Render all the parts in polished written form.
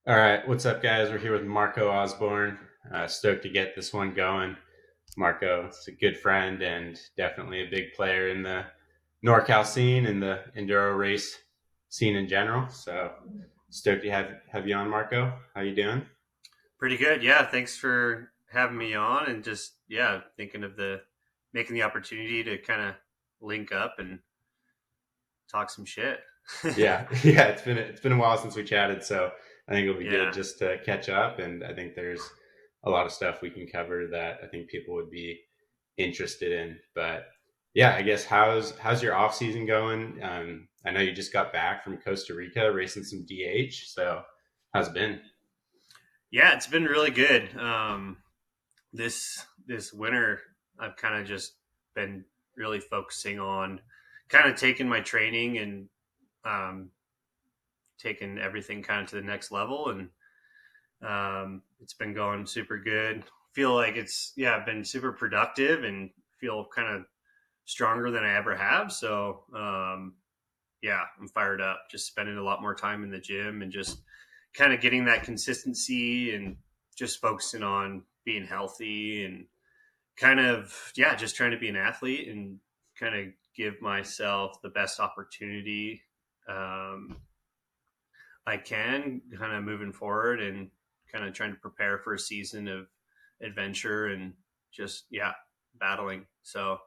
All right, what's up, guys? We're here with Marco Osborne. Stoked to get this one going. Marco is a good friend and definitely a big player in the NorCal scene and the enduro race scene in general. So stoked to have you on, Marco. How you doing? Pretty good. Yeah. Thanks for having me on and just, yeah, thinking of making the opportunity to kind of link up and talk some shit. Yeah, yeah. It's been a while since we chatted, so I think it'll be good Yeah. just to catch up. And I think there's a lot of stuff we can cover that I think people would be interested in. But yeah, I guess how's your off season going? I know you just got back from Costa Rica racing some DH. So how's it been? Yeah. It's been really good. This winter, I've kind of just been really focusing on kind of taking my training and um, taking everything kind of to the next level. And it's been going super good. Feel like I've been super productive and feel kind of stronger than I ever have. So, yeah, I'm fired up. Just spending a lot more time in the gym and just kind of getting that consistency and just focusing on being healthy and kind of, yeah, just trying to be an athlete and kind of give myself the best opportunity um, I can kind of moving forward and kind of trying to prepare for a season of adventure and just, yeah, battling. So,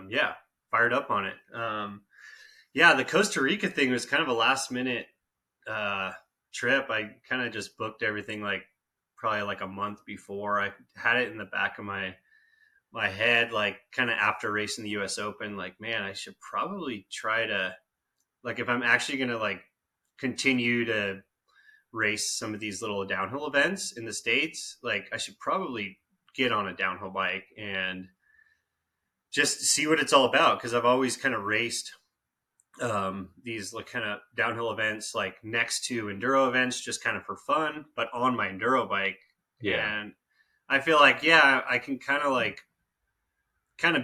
yeah, fired up on it. Yeah, the Costa Rica thing was kind of a last minute uh, trip. I kind of just booked everything like probably like a month before. I had it in the back of my head, like kind of after racing the U.S. Open. Like, man, I should probably try to like if I'm actually gonna like continue to race some of these little downhill events in the states. Like, I should probably get on a downhill bike and just see what it's all about because I've always kind of raced these like kind of downhill events like next to enduro events just kind of for fun but on my enduro bike. Yeah, And I feel like, yeah, I can kind of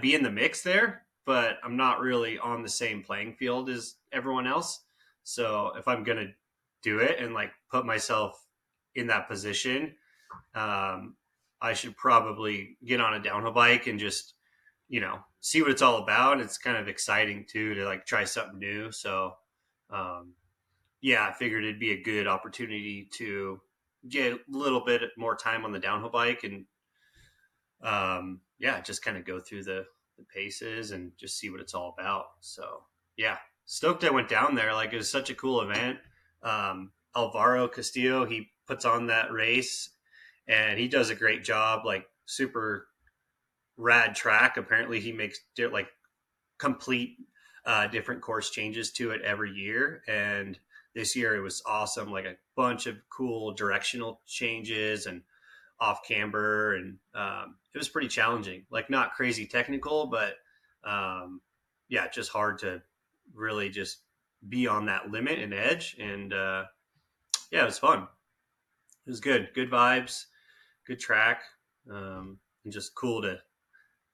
be in the mix there, but I'm not really on the same playing field as everyone else. So if I'm gonna do it and like put myself in that position, um, I should probably get on a downhill bike and just, see what it's all about. It's kind of exciting too to like try something new. So, um, yeah, I figured it'd be a good opportunity to get a little bit more time on the downhill bike and, yeah, just kind of go through the paces and just see what it's all about. So, yeah, stoked I went down there. Like, it was such a cool event. Alvaro Castillo, he puts on that race and he does a great job. Like, super rad track. Apparently, he makes like complete different course changes to it every year. And this year it was awesome. Like a bunch of cool directional changes and off camber, and it was pretty challenging. Like, not crazy technical, but yeah, just hard to really just be on that limit and edge. And yeah, it was fun. It was good. Good vibes. Good track. And just cool to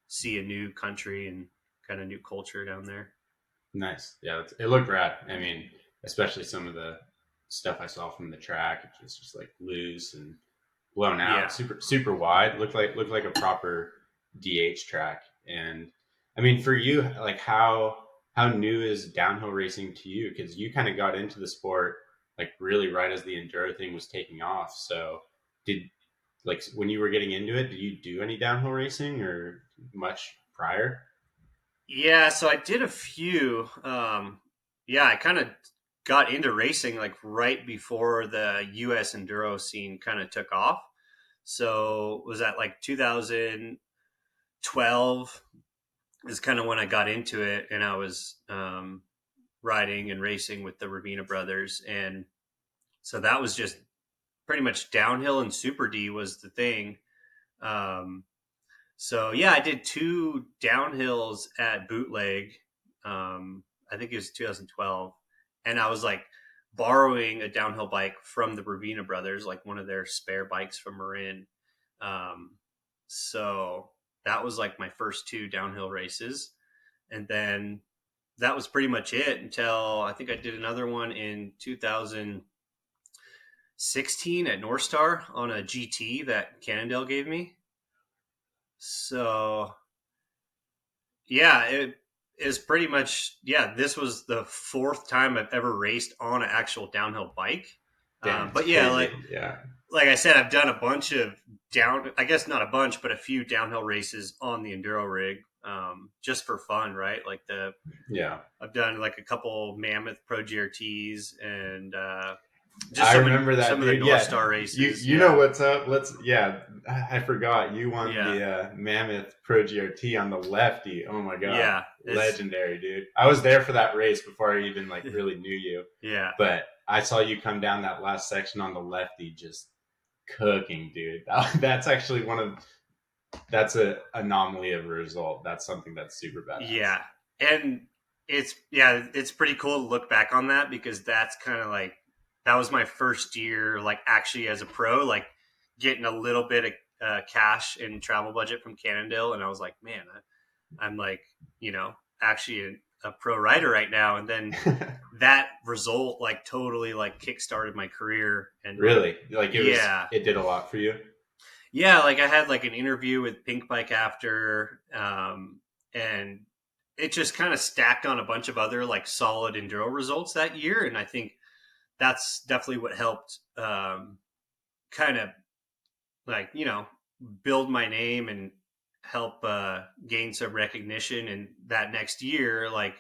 see a new country and kind of new culture down there. nice. Yeah, it looked rad. I mean, especially some of the stuff I saw from the track, it was just like loose and blown Yeah. out, super wide. Looked like a proper DH track. And I mean, for you, like how new is downhill racing to you? Because you kind of got into the sport like really right as the enduro thing was taking off. So did like when you were getting into it, did you do any downhill racing or much prior? Yeah, so I did a few. Yeah, I kind of got into racing like right before the US enduro scene kind of took off. So was that like 2012 is kind of when I got into it, and I was riding and racing with the Ravina brothers. And so that was just pretty much downhill, and Super D was the thing. Um, So yeah, I did two downhills at Bootleg. I think it was 2012, and I was like borrowing a downhill bike from the Ravina brothers, like one of their spare bikes from Marin. Um, so that was like my first two downhill races, and then that was pretty much it until I think I did another one in 2018 16 at North Star on a GT that Cannondale gave me. So yeah, it is pretty much, yeah, this was the fourth time I've ever raced on an actual downhill bike. Damn, it's But yeah, crazy. Yeah. like I said, I've done a bunch of I guess not a bunch, but a few downhill races on the Enduro rig, just for fun, right? Like Yeah. I've done like a couple Mammoth Pro GRTs and just I remember that, some of the dude. North Yeah. Star You races. you know what's up? Yeah, I forgot. You won Yeah, the Mammoth Pro GRT on the Lefty. Oh my god. yeah, it's Legendary, dude. I was there for that race before I even like really knew you. yeah, But I saw you come down that last section on the Lefty just cooking, dude. That's actually that's a anomaly of a result. That's something that's super badass. yeah, and it's pretty cool to look back on that because that's kind of like that was my first year, like actually as a pro, like getting a little bit of cash and travel budget from Cannondale, and I was like, man, I'm like, actually a pro rider right now, and then that result like totally like kickstarted my career and like Really? Like yeah, it did a lot for you? yeah, like I had like an interview with Pink Bike after, and it just kind of stacked on a bunch of other like solid enduro results that year, and I think that's definitely what helped kind of like build my name and help gain some recognition. And that next year, like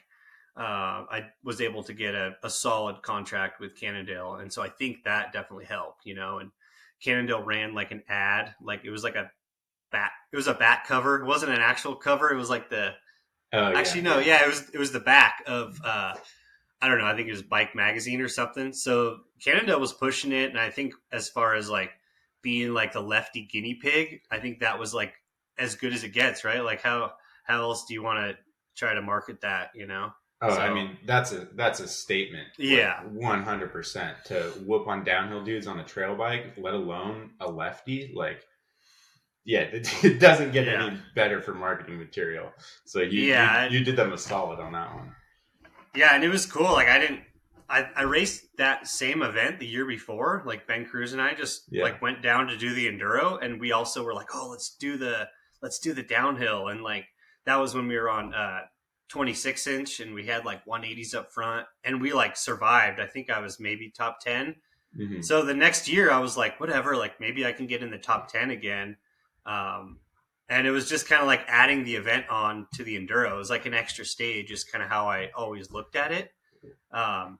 I was able to get a solid contract with Cannondale, and so I think that definitely helped. And Cannondale ran like an ad, like it was like it was a back cover. It wasn't an actual cover. It was like Oh yeah, actually no, yeah. yeah, it was the back of I don't know. I think it was Bike Magazine or something. So Cannondale was pushing it, and I think as far as like being like the Lefty guinea pig, I think that was like as good as it gets, right? Like how else do you want to try to market that? Oh, I So mean, that's a statement, like yeah, 100% to whoop on downhill dudes on a trail bike, let alone a Lefty. Like, yeah, it doesn't get yeah, any better for marketing material. So you you yeah, you did them a solid on that one. yeah, and it was cool. Like I didn't. I raced that same event the year before. Like Ben Cruz and I just Yeah. like went down to do the enduro, and we also were like, oh, let's do the downhill, and like that was when we were on 26-inch, and we had like 180s up front, and we like survived. I think I was maybe top 10. Hmm. So the next year, I was like, whatever, like maybe I can get in the top 10 again. Um, and it was just kind of like adding the event on to the enduro. It was like an extra stage, is kind of how I always looked at it. Um,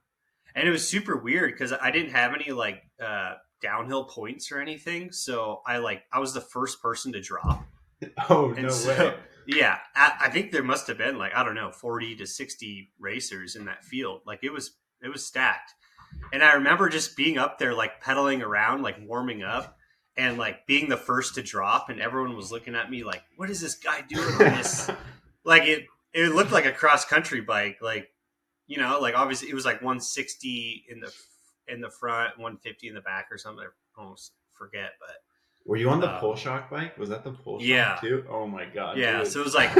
and it was super weird because I didn't have any like downhill points or anything. So I was the first person to drop, Oh and no way. so yeah, I think there must have been like I don't know 40 to 60 racers in that field. Like it was stacked. And I remember just being up there, like pedaling around, like warming up, and like being the first to drop, and everyone was looking at me like, "What is this guy doing on this?" Like it looked like a cross country bike, like obviously it was like 160 in the front, 150 in the back or something. I almost forget, Were you on the but pole shock bike? Was that the pole shock yeah, too? Oh my god, yeah. dude. So it was like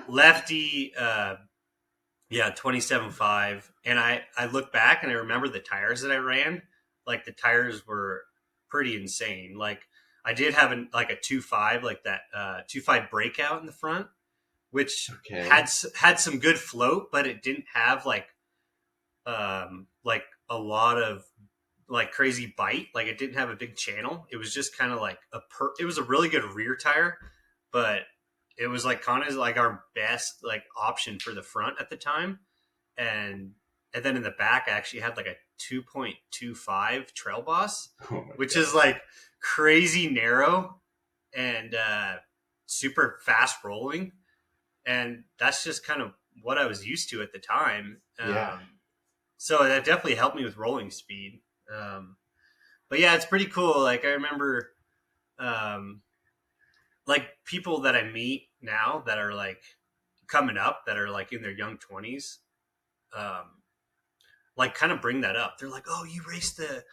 lefty, yeah, 27.5. And I look back and I remember the tires that I ran. Like the tires were pretty insane. Like I did have like a 2.5, like that 2.5 breakout in the front, which Okay. had some good float, but it didn't have like a lot of like crazy bite. Like it didn't have a big channel. It was just kind of like it was a really good rear tire, but it was like kind of like our best like option for the front at the time. And then in the back I actually had like a 2.25 trail boss, Oh my which is god. like crazy narrow and super fast rolling, and that's just kind of what I was used to at the time. Yeah. So that definitely helped me with rolling speed. But yeah, it's pretty cool. Like I remember, um, like people that I meet now that are like coming up, that are like in their young 20s, um, like kind of bring that up. They're like, "Oh, you raced the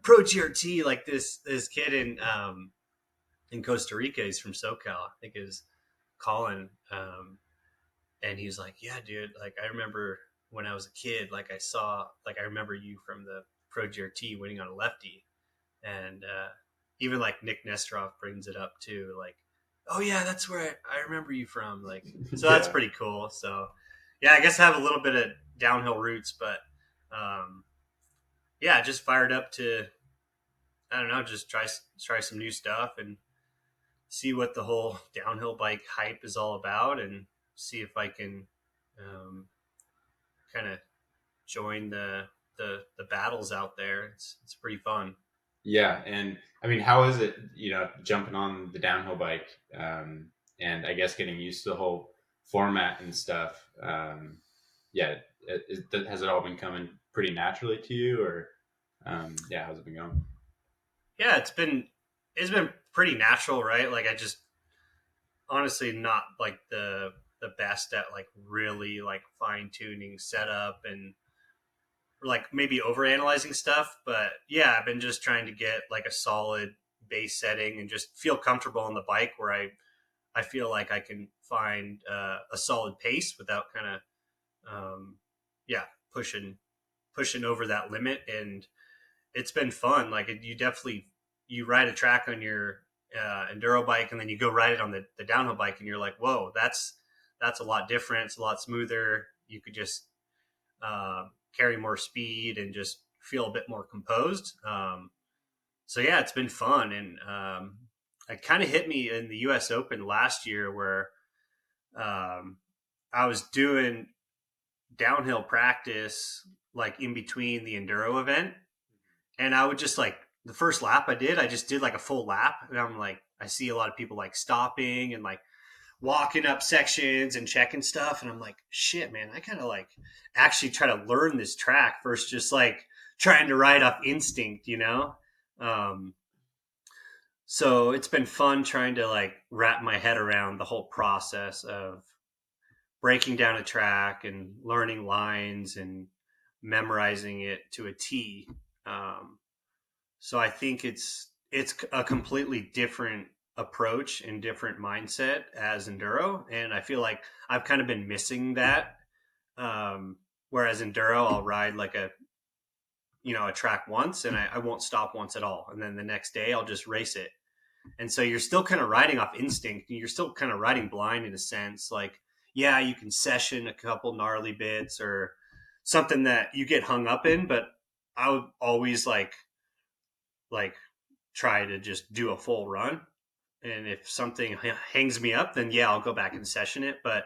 Pro GRT." Like this kid in Costa Rica. He's from SoCal. I think is Colin. And he was like, "Yeah, dude. Like I remember when I was a kid. Like I remember you from Pro GRT winning on a Lefty. And even like Nick Nesterov brings it up too, like, oh yeah, that's where I remember you from. Like, so that's Yeah. pretty cool. So yeah, I guess I have a little bit of downhill roots, but um, yeah, just fired up to, I don't know, just try some new stuff and see what the whole downhill bike hype is all about, and see if I can kind of join the battles out there. It's pretty fun. Yeah, and I mean, how is it, jumping on the downhill bike, and I guess getting used to the whole format and stuff? Yeah, has it all been coming pretty naturally to you, or yeah, how's it been going? Yeah, it's been pretty natural, right? Like I just honestly not like the best at like really like fine tuning setup and like maybe over analyzing stuff, but yeah, I've been just trying to get like a solid base setting and just feel comfortable on the bike where I feel like I can find a solid pace without kind of yeah, pushing over that limit. And it's been fun. Like you definitely, you ride a track on your enduro bike and then you go ride it on the downhill bike and you're like, whoa, that's a lot different. It's a lot smoother. You could just carry more speed and just feel a bit more composed. So yeah, it's been fun. And it kind of hit me in the US Open last year where um, I was doing downhill practice like in between the enduro event, and I would just like the first lap I just did like a full lap, and I'm like, I see a lot of people like stopping and like walking up sections and checking stuff, and I'm like, shit, man, I kind of like actually try to learn this track versus just like trying to ride off instinct, you know. Um, so it's been fun trying to like wrap my head around the whole process of breaking down a track and learning lines and memorizing it to a T. Um, so I think it's a completely different approach and different mindset as enduro, and I feel like I've kind of been missing that. Um, Whereas enduro, I'll ride like a track once and I won't stop once at all, and then the next day I'll just race it. And so you're still kind of riding off instinct. You're still kind of riding blind in a sense. Like, yeah, you can session a couple gnarly bits or something that you get hung up in, but I would always like try to just do a full run. And if something hangs me up, then yeah, I'll go back and session it. But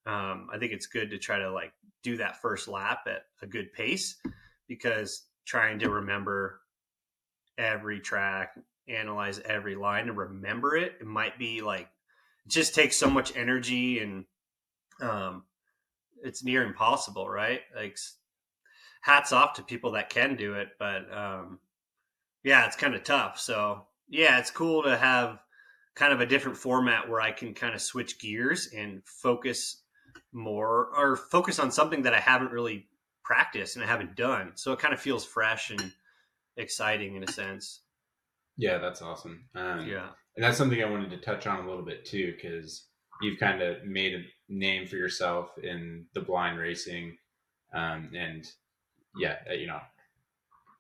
I think it's good to try to like do that first lap at a good pace, because trying to remember every track, analyze every line, and remember it might be like it just takes so much energy, and um, it's near impossible, right? Like hats off to people that can do it, but yeah, it's kind of tough. So yeah, it's cool to have kind of a different format where I can kind of switch gears and focus on something that I haven't really practiced and I haven't done. So it kind of feels fresh and exciting in a sense. Yeah, that's awesome. Yeah. And that's something I wanted to touch on a little bit too, because you've kind of made a name for yourself in the blind racing, and yeah,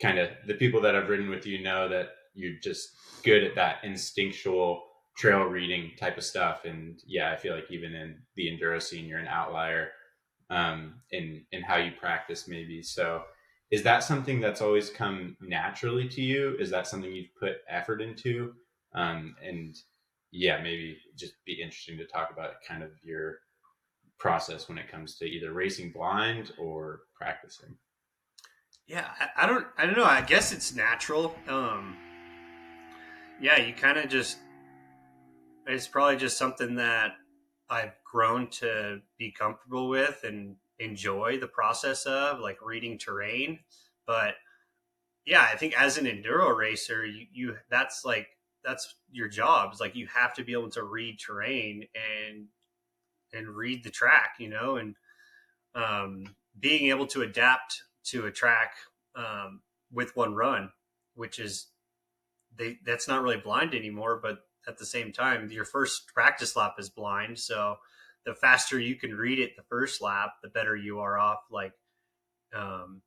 kind of the people that have ridden with you know that you're just good at that instinctual trail reading type of stuff. And yeah, I feel like even in the enduro scene, you're an outlier in how you practice, maybe. So, is that something that's always come naturally to you? Is that something you've put effort into? And yeah, maybe just be interesting to talk about kind of your process when it comes to either racing blind or practicing. Yeah, I don't know. I guess it's natural. Yeah, you kind of just, it's probably just something that I've grown to be comfortable with and enjoy the process of like reading terrain. But yeah, I think as an enduro racer, you that's your job. It's like you have to be able to read terrain and read the track, and being able to adapt to a track with one run, which is that's not really blind anymore, but at the same time, your first practice lap is blind. So the faster you can read it the first lap, the better you are off, like um,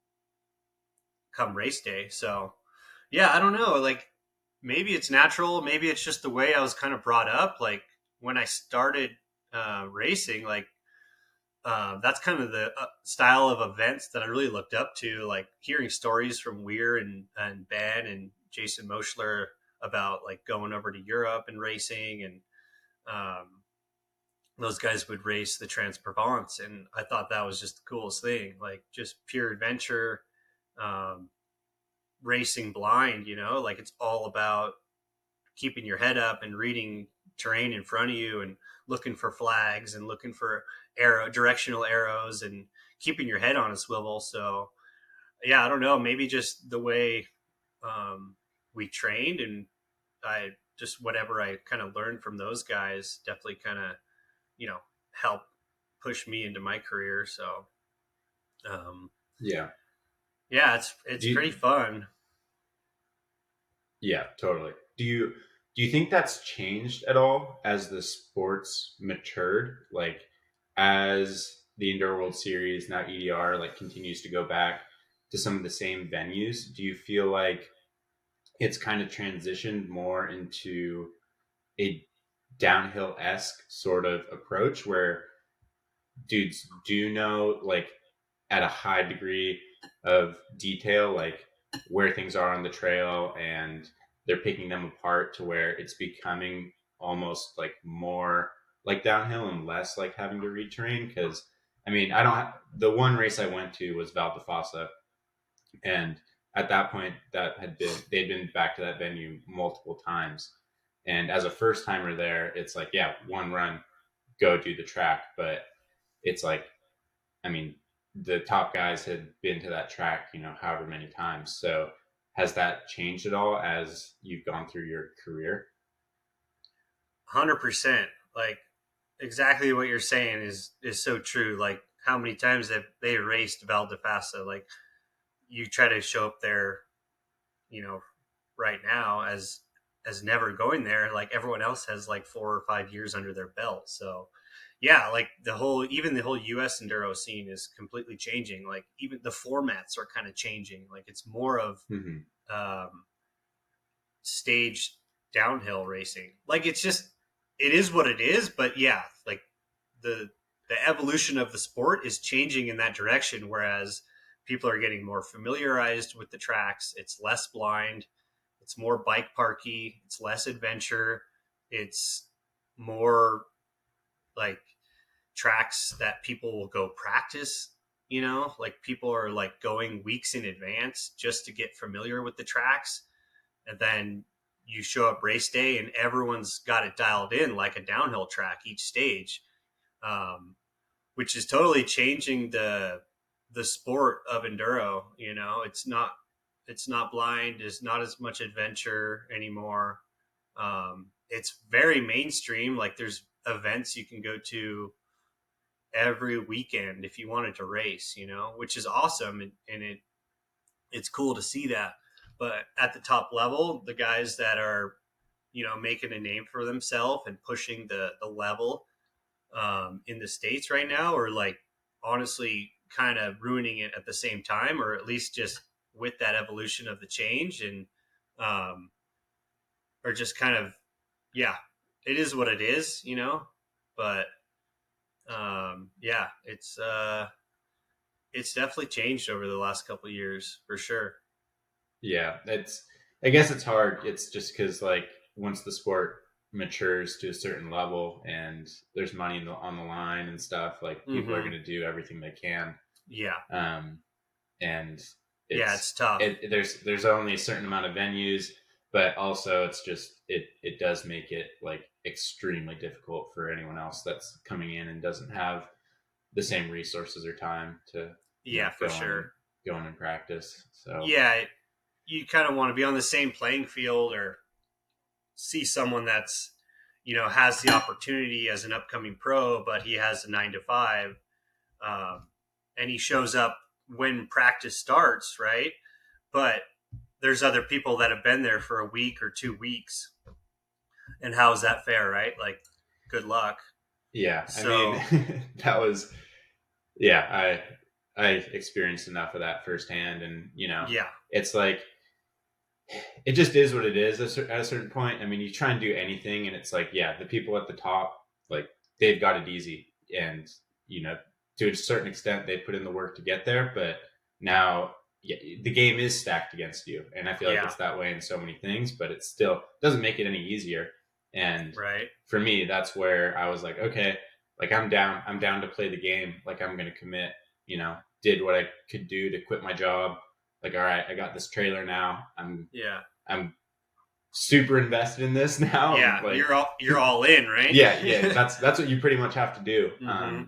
come race day. So yeah, I don't know. Like maybe it's natural. Maybe it's just the way I was kind of brought up. Like when I started racing, like that's kind of the style of events that I really looked up to. Like hearing stories from Weir and Ben and Jason Moschler about like going over to Europe and racing, and um, those guys would race the Trans Provence, and I thought that was just the coolest thing. Like just pure adventure. Um, Racing blind, like it's all about keeping your head up and reading terrain in front of you and looking for flags and looking for directional arrows and keeping your head on a swivel. So yeah, I don't know, maybe just the way we trained, and I just whatever I kind of learned from those guys definitely kind of help push me into my career. So um, Yeah. yeah, it's Do you, pretty fun. yeah, totally. Do you think that's changed at all as the sports matured? Like as the Enduro World Series, now EDR, like continues to go back to some of the same venues, do you feel like it's kind of transitioned more into a downhill-esque sort of approach where dudes do know, like, at a high degree of detail, like where things are on the trail, and they're picking them apart to where it's becoming almost like more like downhill and less like having to read terrain? Because I mean, I don't the one race I went to was Val di Fassa, and at that point that had been they'd been back to that venue multiple times, and as a first timer there, it's like, yeah, one run, go do the track. But it's like, I mean, the top guys had been to that track, however many times. So has that changed at all as you've gone through your career? 100%. Like exactly what you're saying is so true. Like how many times have they raced Val di Fassa? Like you try to show up there, you know, right now as never going there. Like everyone else has like 4 or 5 years under their belt. So yeah, like even the whole US enduro scene is completely changing. Like even the formats are kind of changing. Like it's more of Mm-hmm. um, staged downhill racing. Like it is what it is. But yeah, like the the evolution of the sport is changing in that direction. Whereas people are getting more familiarized with the tracks. It's less blind. It's more bike parky. It's less adventure. It's more like tracks that people will go practice. Like people are like going weeks in advance just to get familiar with the tracks, and then you show up race day and everyone's got it dialed in like a downhill track each stage, um, which is totally changing the sport of enduro. It's not blind. It's not as much adventure anymore. It's very mainstream. Like there's events you can go to every weekend if you wanted to race, which is awesome, and it's cool to see that. But at the top level, the guys that are making a name for themselves and pushing the level in the States right now are like honestly kind of ruining it at the same time, or at least just with that evolution of the change, and um, or just kind of, yeah, it is what it is. But yeah, it's definitely changed over the last couple of years for sure. Yeah, I guess it's hard. It's just because, like, once the sport matures to a certain level and there's money on the line and stuff, like people are Hmm. going to do everything they can. Yeah, Um, and yeah, it's tough. there's only a certain amount of venues, but also it's just it does make it like extremely difficult for anyone else that's coming in and doesn't have the same resources or time to Yeah, for sure. go in and practice. So Yeah, you kind of want to be on the same playing field, or see someone that's has the opportunity as an upcoming pro, but he has a 9 to 5, um, and he shows up when practice starts, right? But there's other people that have been there for a week or 2 weeks, and how is that fair, right? Like, good luck. yeah, I mean, So that was, yeah, I experienced enough of that firsthand, and Yeah. it's like it just is what it is at a certain point. I mean, you try and do anything, and it's like, yeah, the people at the top, like they've got it easy, and to a certain extent, they put in the work to get there. But now, yeah, the game is stacked against you, and I feel like Yeah. it's that way in so many things. But it still doesn't make it any easier. And Right. for me, that's where I was like, okay, like I'm down. I'm down to play the game. Like I'm going to commit. Did what I could do to quit my job. Like, all right, I got this trailer now. Yeah. I'm super invested in this now. I'm Yeah. like, You're all in, right? yeah. That's what you pretty much have to do. Mm-hmm.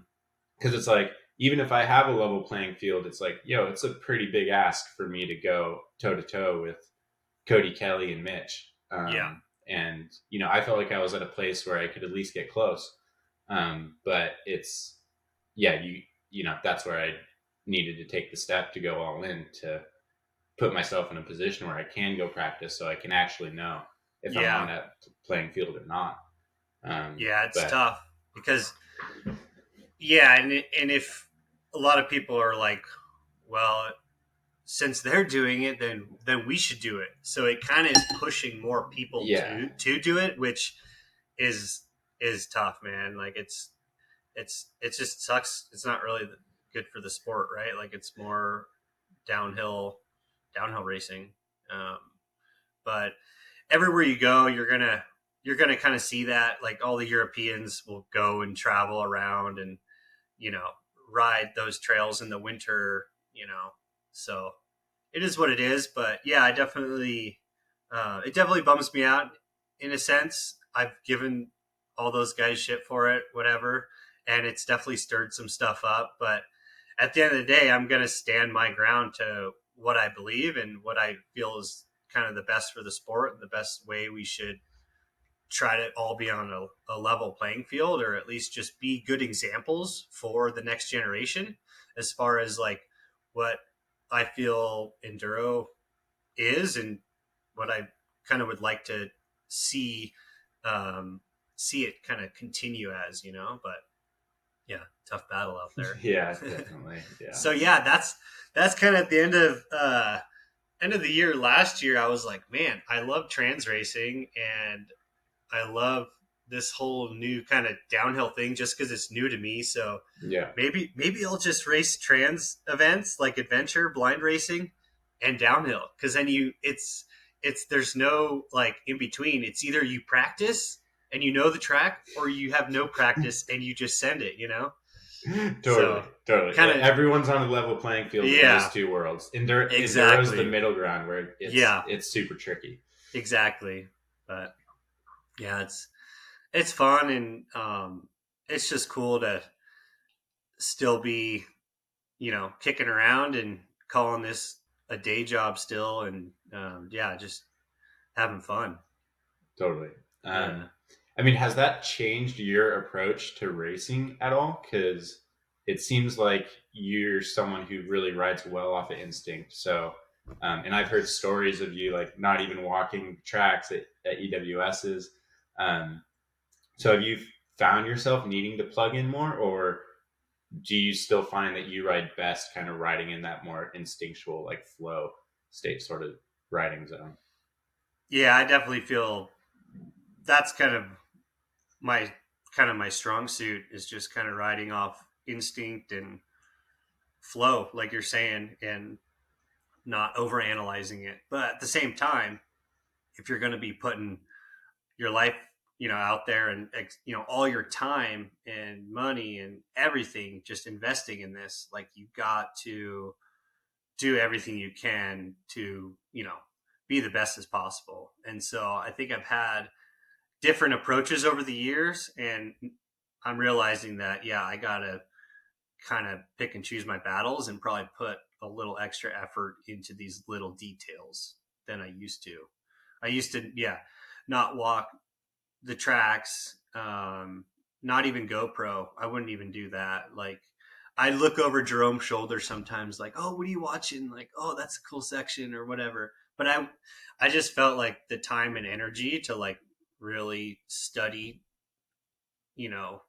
Because it's like, even if I have a level playing field, it's like, it's a pretty big ask for me to go toe to toe with Cody Kelly and Mitch. Yeah. And I felt like I was at a place where I could at least get close. But it's, yeah, that's where I needed to take the step to go all in, to put myself in a position where I can go practice, so I can actually know if I'm Yeah. on that playing field or not. Yeah, it's But tough because and if a lot of people are like, well, since they're doing it, then we should do it. So it kind of is pushing more people yeah, to do it, which is tough, man. Like it just sucks. It's not really good for the sport, right? Like it's more downhill racing. Um, but everywhere you go, you're gonna kind of see that. Like all the Europeans will go and travel around and you know ride those trails in the winter. So it is what it is. But yeah, it definitely bums me out in a sense. I've given all those guys shit for it, whatever, and it's definitely stirred some stuff up. But at the end of the day, I'm going to stand my ground to what I believe and what I feel is kind of the best for the sport and the best way we should try to all be on a level playing field, or at least just be good examples for the next generation as far as like what I feel enduro is and what I kind of would like to see see it kind of continue as, but yeah, tough battle out there. yeah, definitely, yeah, So yeah, that's kind of at the end of the year last year. I was like, man, I love trans racing and I love this whole new kind of downhill thing just because it's new to me. So yeah. maybe I'll just race trans events like adventure, blind racing, and downhill because then it's there's no like in between. It's either you practice and you know the track, or you have no practice and you just send it. Totally, So totally. kind of Everyone's on a level playing field in yeah, those two worlds. Enduro's the exactly, middle ground where yeah, it's super tricky. exactly. But yeah, it's fun and it's just cool to still be kicking around and calling this a day job still, and yeah, just having fun. Totally. Yeah. I mean, has that changed your approach to racing at all? Because it seems like you're someone who really rides well off of instinct. So, and I've heard stories of you like not even walking tracks at EWSs. Um, so, have you found yourself needing to plug in more, or do you still find that you ride best kind of riding in that more instinctual, like flow state sort of riding zone? Yeah, I definitely feel that's kind of my strong suit is just kind of riding off instinct and flow, like you're saying, and not over analyzing it. But at the same time, if you're going to be putting your life out there and all your time and money and everything just investing in this, like you got to do everything you can to be the best as possible. And so I think I've had different approaches over the years, and I'm realizing that I gotta kind of pick and choose my battles and probably put a little extra effort into these little details than I used to. I used to not walk the tracks, not even GoPro. I wouldn't even do that. Like I look over Jerome's shoulder sometimes, like, oh, what are you watching? Like, oh, that's a cool section or whatever. But I just felt like the time and energy to like really study, you know,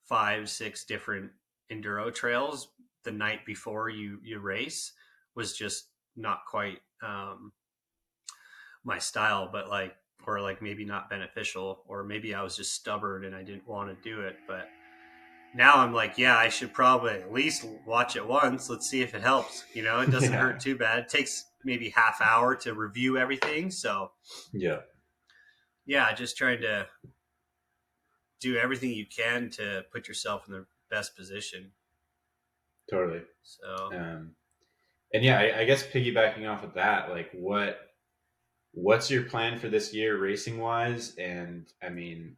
5, 6 different enduro trails the night before you race was just not quite my style, but like, or like maybe not beneficial, or maybe I was just stubborn and I didn't want to do it. But now I'm like, yeah, I should probably at least watch it once. Let's see if it helps. You know, it doesn't Yeah. hurt too bad. It takes maybe half hour to review everything. So Yeah. yeah, just trying to do everything you can to put yourself in the best position. Totally. So Um, and yeah, I guess piggybacking off of that, like what's your plan for this year racing wise? And I mean,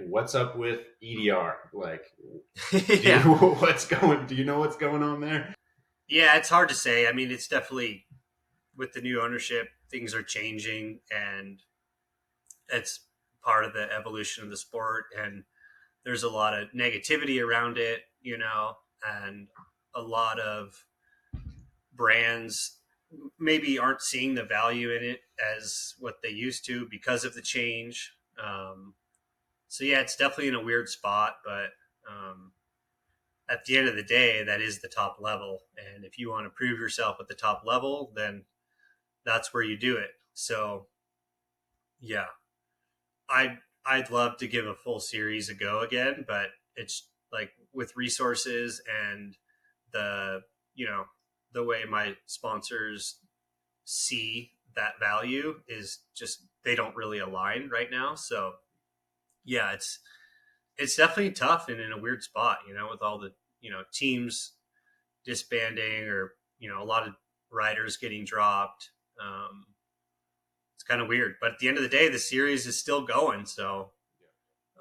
what's up with EDR? Like, do you yeah, do you know what's going on there? yeah, it's hard to say. I mean, it's definitely with the new ownership, things are changing, and it's part of the evolution of the sport. And there's a lot of negativity around it, you know, and a lot of brands maybe aren't seeing the value in it as what they used to because of the change. So yeah, it's definitely in a weird spot, but um, at the end of the day, that is the top level. And if you want to prove yourself at the top level, then that's where you do it. So yeah, I'd love to give a full series a go again, but it's like with resources and the you know the way my sponsors see that value is just they don't really align right now. So yeah, it's definitely tough and in a weird spot, you know, with all the teams disbanding or a lot of riders getting dropped. It's kind of weird, but at the end of the day, the series is still going. So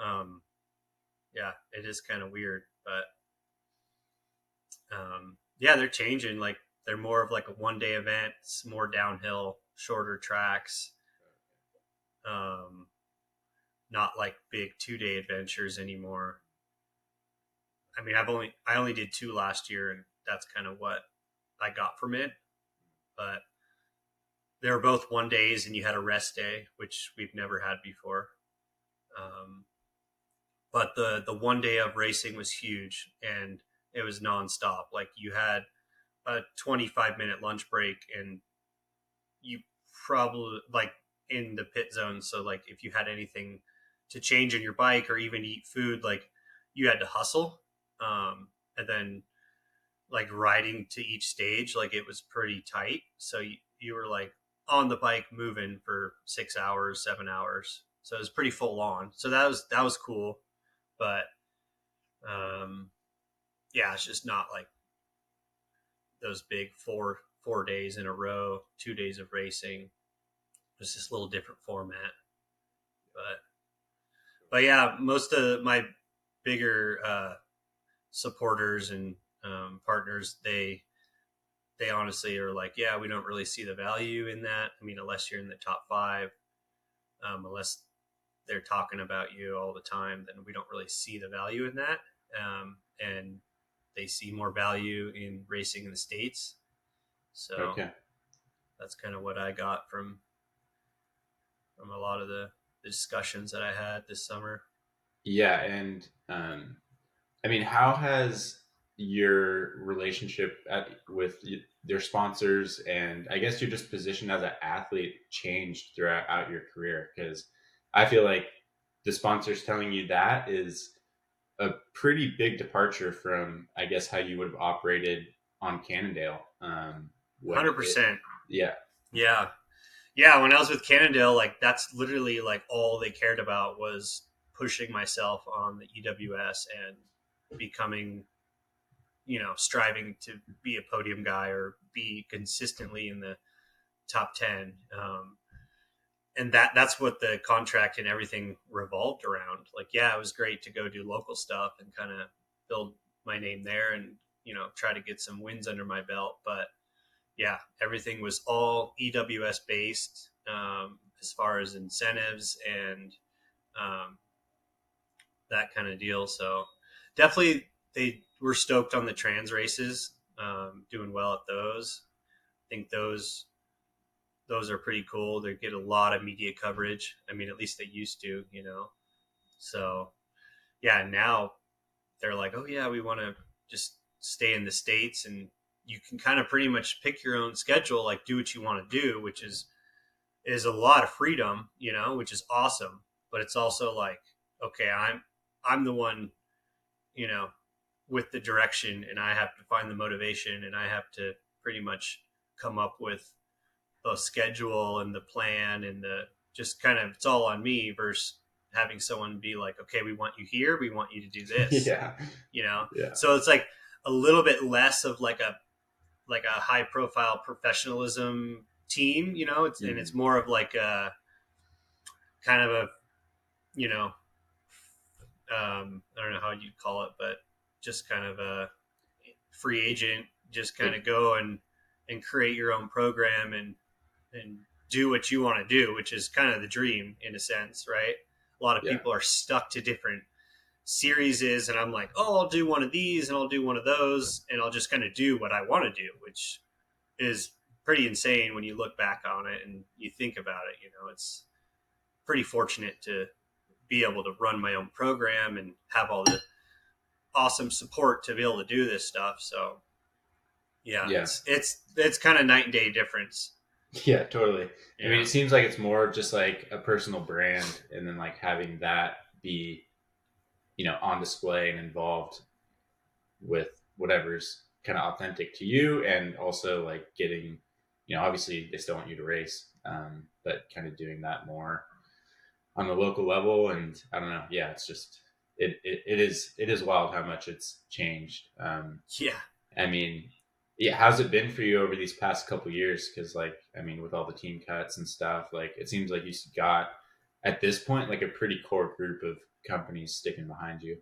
um, yeah, it is kind of weird, but yeah, they're changing. Like they're more of like a 1 day event. It's more downhill, shorter tracks. Um, not like big 2 day adventures anymore. I mean, I only did two last year, and that's kind of what I got from it. But they were both 1 days, and you had a rest day, which we've never had before. Um, but the 1 day of racing was huge, and it was nonstop. Like you had a 25-minute lunch break, and you probably like in the pit zone. So like if you had anything to change in your bike or even eat food, like you had to hustle. And then like riding to each stage, like it was pretty tight. So you were like on the bike moving for 6 hours, 7 hours. So it was pretty full on. So that was cool. But um, yeah, it's just not like those big four days in a row, 2 days of racing. It's just a little different format. But yeah, most of my bigger supporters and partners, they honestly are like, yeah, we don't really see the value in that. I mean, unless you're in the top five, unless they're talking about you all the time, then we don't really see the value in that. And they see more value in racing in the States. So Okay. that's kind of what I got from a lot of the discussions that I had this summer. Yeah, and I mean, how has your relationship with their sponsors and I guess you're just positioned as an athlete changed throughout your career? Because I feel like the sponsors telling you that is a pretty big departure from, I guess, how you would have operated on Cannondale. When it, 100%. yeah, Yeah. Yeah. When I was with Cannondale, like that's literally like all they cared about was pushing myself on the EWS and becoming, striving to be a podium guy or be consistently in the top 10. And that's what the contract and everything revolved around. Like, yeah, it was great to go do local stuff and kind of build my name there and, try to get some wins under my belt. But yeah, everything was all EWS based as far as incentives and um, that kind of deal. So definitely they were stoked on the trans races, doing well at those. I think those are pretty cool. They get a lot of media coverage. I mean, at least they used to. So yeah, now they're like, oh yeah, we want to just stay in the States, and you can kind of pretty much pick your own schedule, like do what you want to do, which is a lot of freedom, which is awesome. But it's also like, okay, I'm the one, you know, with the direction, and I have to find the motivation, and I have to pretty much come up with the schedule and the plan and the just kind of, it's all on me versus having someone be like, okay, we want you here, we want you to do this, Yeah. Yeah. So it's like a little bit less of like a high profile professionalism team, and it's more of like a kind of a, you know I don't know how you'd call it, but just kind of a free agent, just kind of go and create your own program and do what you want to do, which is kind of the dream in a sense, right? A lot of Yeah. people are stuck to different series, and I'm like, oh, I'll do one of these and I'll do one of those, and I'll just kind of do what I want to do, which is pretty insane when you look back on it and you think about it. It's pretty fortunate to be able to run my own program and have all the awesome support to be able to do this stuff. So yeah, Yeah. it's kind of night and day difference. Yeah, totally. Yeah. I mean, it seems like it's more just like a personal brand, and then like having that be, on display and involved with whatever's kind of authentic to you, and also like getting, obviously they still want you to race, but kind of doing that more on the local level. And I don't know, yeah, it's just it is wild how much it's changed. Yeah. I mean, yeah, how's it been for you over these past couple years? Because, like, I mean, with all the team cuts and stuff, like, it seems like you got at this point like a pretty core group of companies sticking behind you.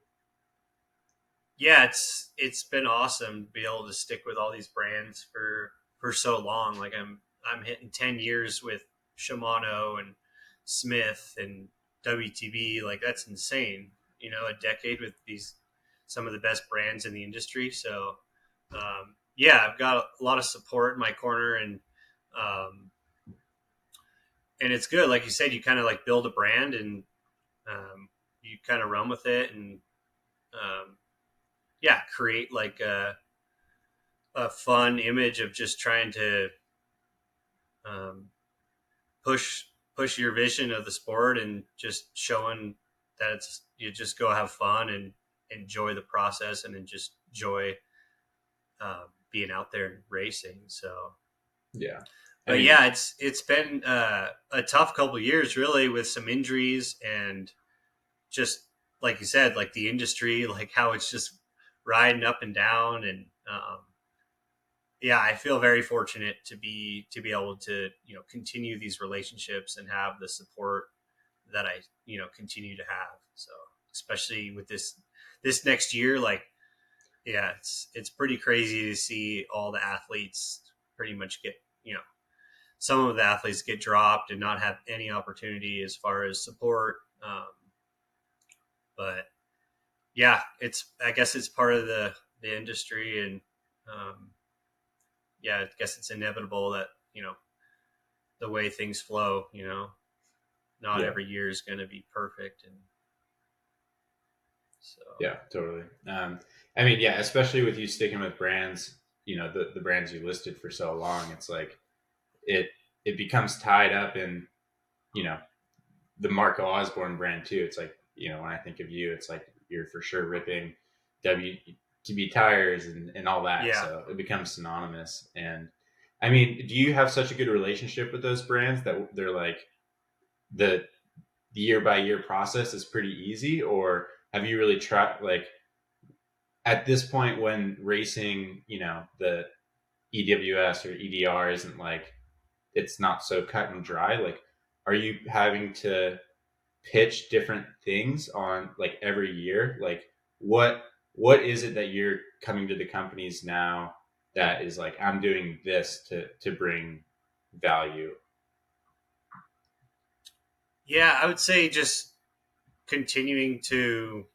Yeah, it's been awesome to be able to stick with all these brands for so long. Like I'm hitting 10 years with Shimano and Smith and WTB. Like that's insane. A decade with these some of the best brands in the industry. So yeah, I've got a lot of support in my corner, um, and it's good. Like you said, you kind of like build a brand, and you kind of run with it, and yeah, create like a fun image of just trying to um, push push your vision of the sport, and just showing that it's you just go have fun and enjoy the process, and then just enjoy being out there and racing. So Yeah. but yeah, it's been a tough couple of years, really, with some injuries and just like you said, like the industry, like how it's just riding up and down, and yeah, I feel very fortunate to be able to continue these relationships and have the support that I continue to have. So especially with this next year, like yeah, it's pretty crazy to see all the athletes pretty much get some of the athletes get dropped and not have any opportunity as far as support. But yeah, I guess it's part of the industry, and yeah, I guess it's inevitable that the way things flow, not Yeah. every year is going to be perfect, and so Yeah, totally. I mean, yeah, especially with you sticking with brands, the brands you listed for so long, it's like it it becomes tied up in, you know, the Marco Osborne brand too. It's like, when I think of you, it's like you're for sure ripping WTB tires and all that. yeah. So it becomes synonymous. And I mean, do you have such a good relationship with those brands that they're like the year by year process is pretty easy? Or have you really tried, like, at this point when racing, the EWS or EDR isn't like, it's not so cut and dry, like, are you having to pitch different things on like every year? Like, what is it that you're coming to the companies now that is like, I'm doing this to bring value? Yeah, I would say just continuing to,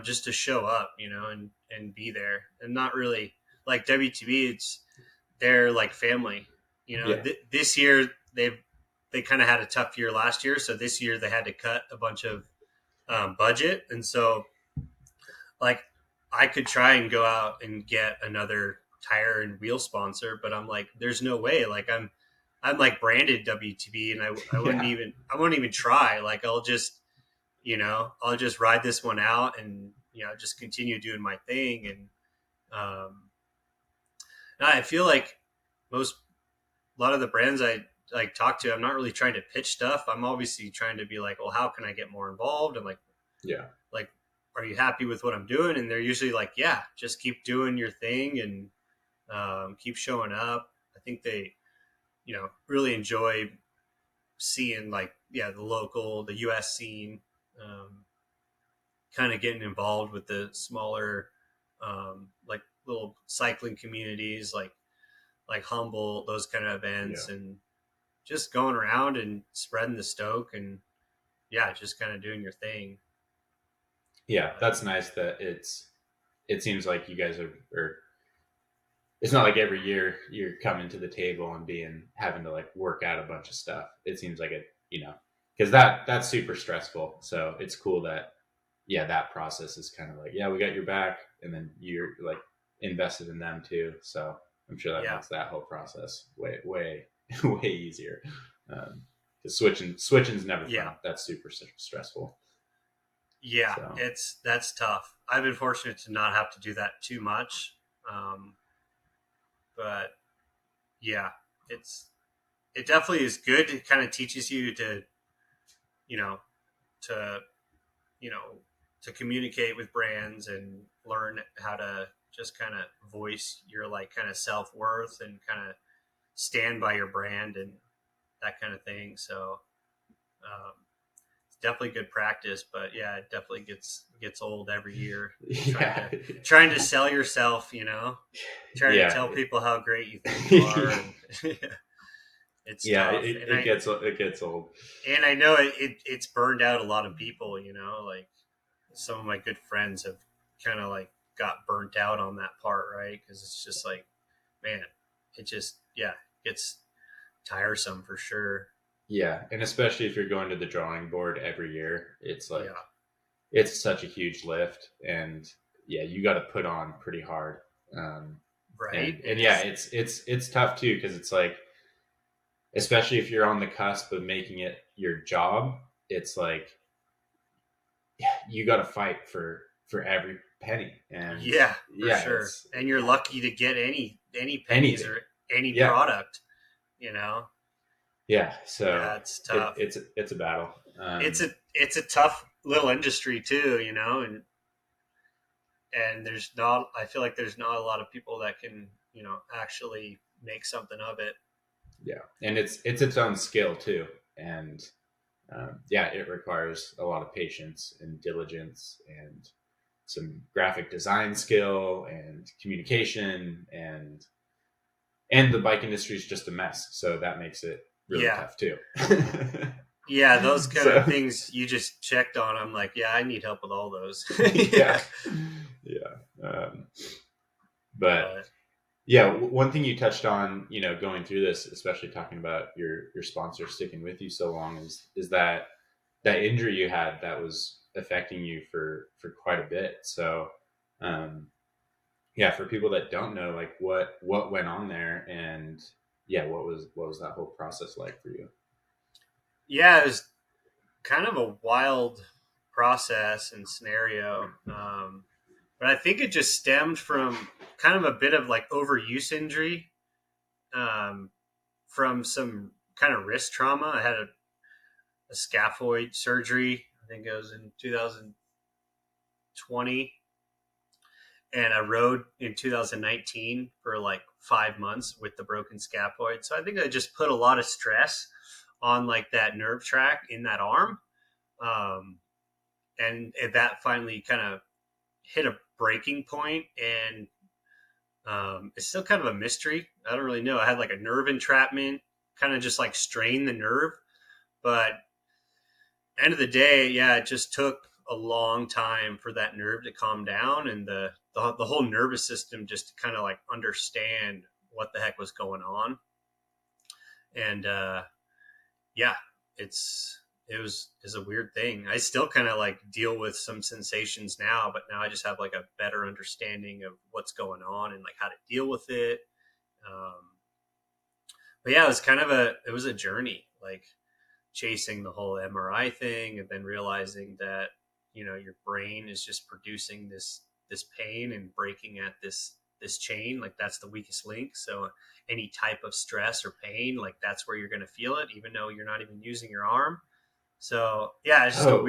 just to show up, and be there, and not really like WTB. It's they're like family. Yeah. This year they kind of had a tough year last year, so this year they had to cut a bunch of budget, and so like I could try and go out and get another tire and wheel sponsor, but I'm like, there's no way. Like I'm like branded WTB, and I wouldn't Yeah. even try. Like I'll just ride this one out and just continue doing my thing. Um, and I feel like most a lot of the brands I like talk to, I'm not really trying to pitch stuff. I'm obviously trying to be like, well, how can I get more involved? And Yeah. like, are you happy with what I'm doing? And they're usually like, yeah, just keep doing your thing and keep showing up. I think they, really enjoy seeing like, the U.S. scene, kind of getting involved with the smaller, like little cycling communities, like Humboldt, those kind of events, Yeah. and just going around and spreading the stoke and just kind of doing your thing. Yeah. But That's nice that it seems like you guys are it's not like every year you're coming to the table and having to like work out a bunch of stuff. It seems like because that's super stressful. So it's cool that, yeah, that process is kind of like, yeah, we got your back. And then you're like invested in them too. So I'm sure that yeah, makes that whole process way, way, way easier. Cause switching's never yeah, fun. That's super stressful. yeah, So that's tough. I've been fortunate to not have to do that too much. Um, but yeah, it's, it definitely is good. It kind of teaches you to, you know, to, you know, to communicate with brands and learn how to just kind of voice your like kind of self-worth and kind of stand by your brand and that kind of thing. So um, it's definitely good practice, but yeah, it definitely gets old every year yeah. trying to sell yourself, trying to Yeah. tell people how great you think you are, and it's Yeah, tough. it gets old. And I know it's burned out a lot of people, like some of my good friends have kind of like got burnt out on that part, right? Because it's just like, man, it just gets tiresome for sure. Yeah, and especially if you're going to the drawing board every year, it's like Yeah, it's such a huge lift, and yeah, you got to put on pretty hard. Um, right. and yeah, It's it's tough too because it's like, especially if you're on the cusp of making it your job, it's like, yeah, you got to fight for every penny, and Yeah, for yeah, sure. it's And you're lucky to get any pennies anything. or any Yeah, product. You know, yeah. So yeah, it's tough. it's a battle. It's a tough little industry too. And there's not. I feel like there's not a lot of people that can actually make something of it. Yeah, and it's its own skill too, and yeah, it requires a lot of patience and diligence and some graphic design skill and communication, and the bike industry is just a mess, so that makes it really Yeah, tough too. yeah, those kind of So things you just checked on. I'm like, yeah, I need help with all those. yeah, Yeah, yeah, but but yeah, one thing you touched on, going through this, especially talking about your sponsor sticking with you so long, is that injury you had that was affecting you for quite a bit. So, um, yeah, for people that don't know, like what went on there, and yeah, what was that whole process like for you? yeah, it was kind of a wild process and scenario. But I think it just stemmed from kind of a bit of like overuse injury, um, from some kind of wrist trauma. I had a scaphoid surgery. I think it was in 2020, and I rode in 2019 for like 5 months with the broken scaphoid. So I think I just put a lot of stress on like that nerve track in that arm, um, and that finally kind of hit a breaking point, and it's still kind of a mystery. I don't really know. I had like a nerve entrapment, kind of just like strained the nerve, but end of the day, yeah, it just took a long time for that nerve to calm down and the whole nervous system just to kind of like understand what the heck was going on. And yeah, it's is a weird thing. I still kind of like deal with some sensations now, but now I just have like a better understanding of what's going on and like how to deal with it. Um, but yeah, it was a journey, like chasing the whole MRI thing, and then realizing that your brain is just producing this pain and breaking at this chain, like that's the weakest link. So any type of stress or pain, like that's where you're going to feel it, even though you're not even using your arm. So yeah, it's just a Oh,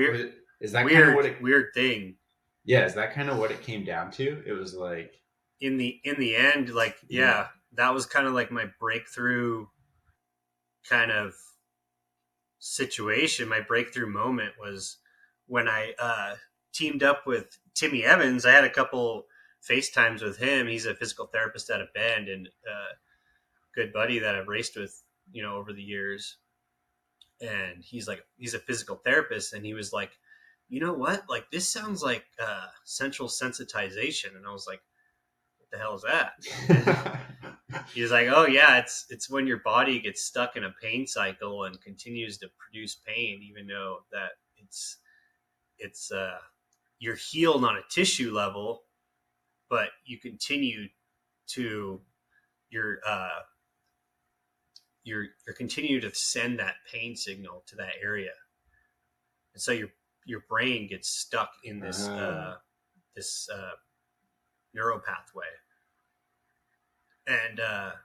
is that kind of what it? weird thing. Yeah, is that kind of what it came down to? It was like, In the end, like yeah. yeah, that was kind of like my breakthrough kind of situation. My breakthrough moment was when I teamed up with Timmy Evans. I had a couple FaceTimes with him. He's a physical therapist at a Bend and good buddy that I've raced with, over the years. And he's a physical therapist, and he was like, you know what? Like this sounds like central sensitization. And I was like, what the hell is that? And he was like, oh yeah, it's when your body gets stuck in a pain cycle and continues to produce pain, even though that it's you're healed on a tissue level, but you continue to your you're continue to send that pain signal to that area, and so your brain gets stuck in this neural pathway. And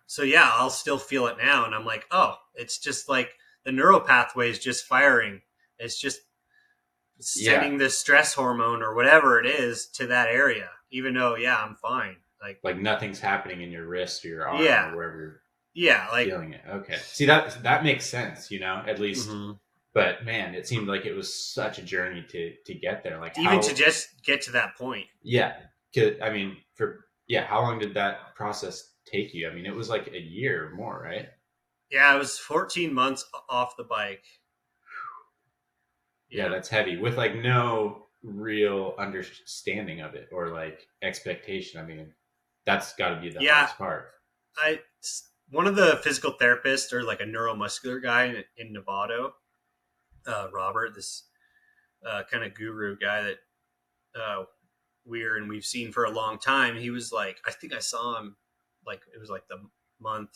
so yeah, I'll still feel it now, and I'm like, oh, it's just like the neural pathway is just firing. It's just yeah, sending this stress hormone or whatever it is to that area, even though yeah, I'm fine. like nothing's happening in your wrist or your arm Yeah, or wherever yeah, you're like feeling it. Okay, see that makes sense, at least. mm-hmm. But man, it seemed like it was such a journey to get there. Like Even to how? just get to that point. Yeah, I mean, how long did that process take you? I mean, it was like a year or more, right? Yeah, I was 14 months off the bike. Yeah, Yeah, that's heavy with like no real understanding of it or like expectation. I mean, that's got to be the yeah. hardest part. I One of the physical therapists, or like a neuromuscular guy in Nevada, Robert, this kind of guru guy that we've seen for a long time. He was like, I think I saw him like it was like the month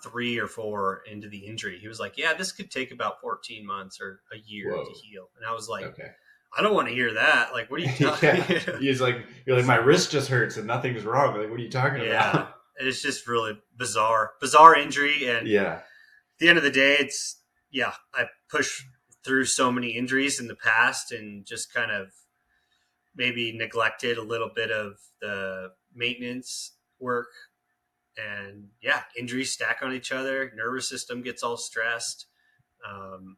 3 or 4 into the injury. He was like, yeah, this could take about 14 months or a year to Whoa. heal. And I was like, Okay. I don't want to hear that. Like, what are you talking? Yeah. You're like, my wrist just hurts and nothing's wrong. Like, what are you talking Yeah, about? it's just really bizarre injury. And Yeah. at the end of the day, I pushed through so many injuries in the past and just kind of maybe neglected a little bit of the maintenance work. And yeah, injuries stack on each other. Nervous system gets all stressed. Um,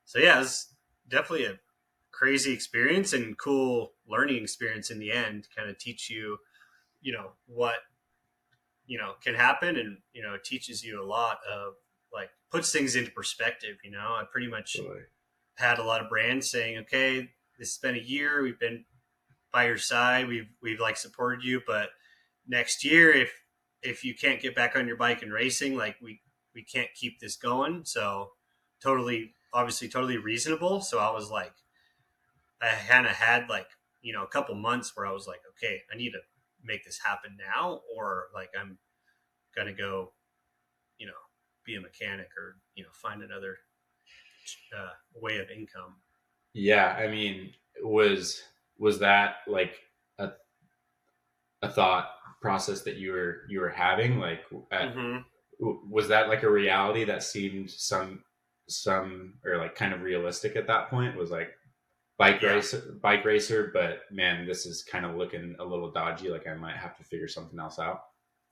so yeah, it's definitely a crazy experience and cool learning experience in the end. Kind of teach you, what can happen, and it teaches you a lot of like puts things into perspective. I pretty much Totally. had a lot of brands saying, okay, this has been a year, we've been by your side, we've like supported you, but next year if you can't get back on your bike and racing, like we can't keep this going. So obviously totally reasonable. So I was like, I kind of had like a couple months where I was like, okay, I need to make this happen now, or like I'm gonna go you know be a mechanic, or find another way of income. Yeah. I mean, was that like a, a thought process that you were having? Like, Mm-hmm. was that like a reality that seemed some or like kind of realistic at that point? Was like Yeah. bike racer, but man, this is kind of looking a little dodgy. Like I might have to figure something else out.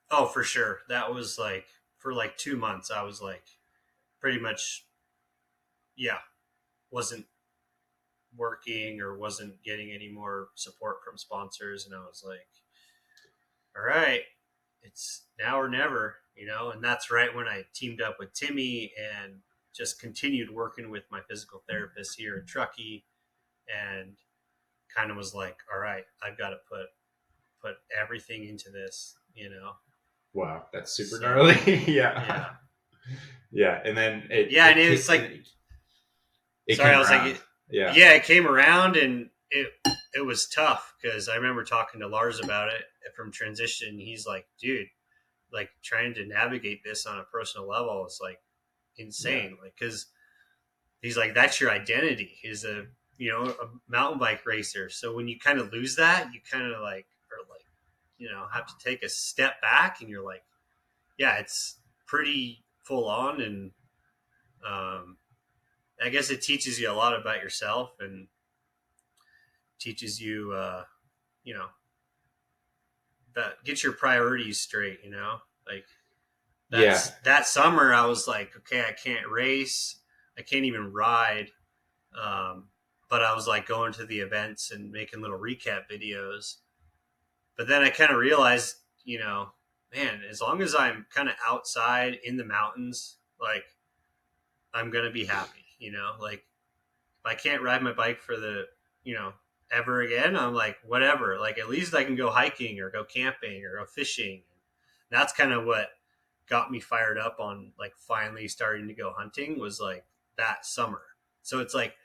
Oh, for sure. That was like for like 2 months. I was like pretty much, yeah, wasn't working or wasn't getting any more support from sponsors, and I was like, all right, it's now or never. And that's right when I teamed up with Timmy and just continued working with my physical therapist here in Truckee, and kind of was like, all right, I've got to put everything into this. Wow, that's super So gnarly. Yeah. yeah, Yeah, and then yeah, and it's like It Sorry, I came was around. like, Yeah. yeah, it came around and it was tough because I remember talking to Lars about it from transition. He's like, dude, like trying to navigate this on a personal level is like Yeah. insane. Like, because he's like, that's your identity is a mountain bike racer. So when you kind of lose that, you kind of like, are like, have to take a step back and you're like, yeah, it's pretty full on. And um, I guess it teaches you a lot about yourself and teaches you, you know, that get your priorities straight, like Yeah. that summer I was like, okay, I can't race. I can't even ride. But I was like going to the events and making little recap videos. But then I kind of realized, man, as long as I'm kind of outside in the mountains, like I'm going to be happy, like if I can't ride my bike for you know, ever again, I'm like, whatever. Like at least I can go hiking or go camping or go fishing. That's kind of what got me fired up on like finally starting to go hunting was like that summer. So it's like,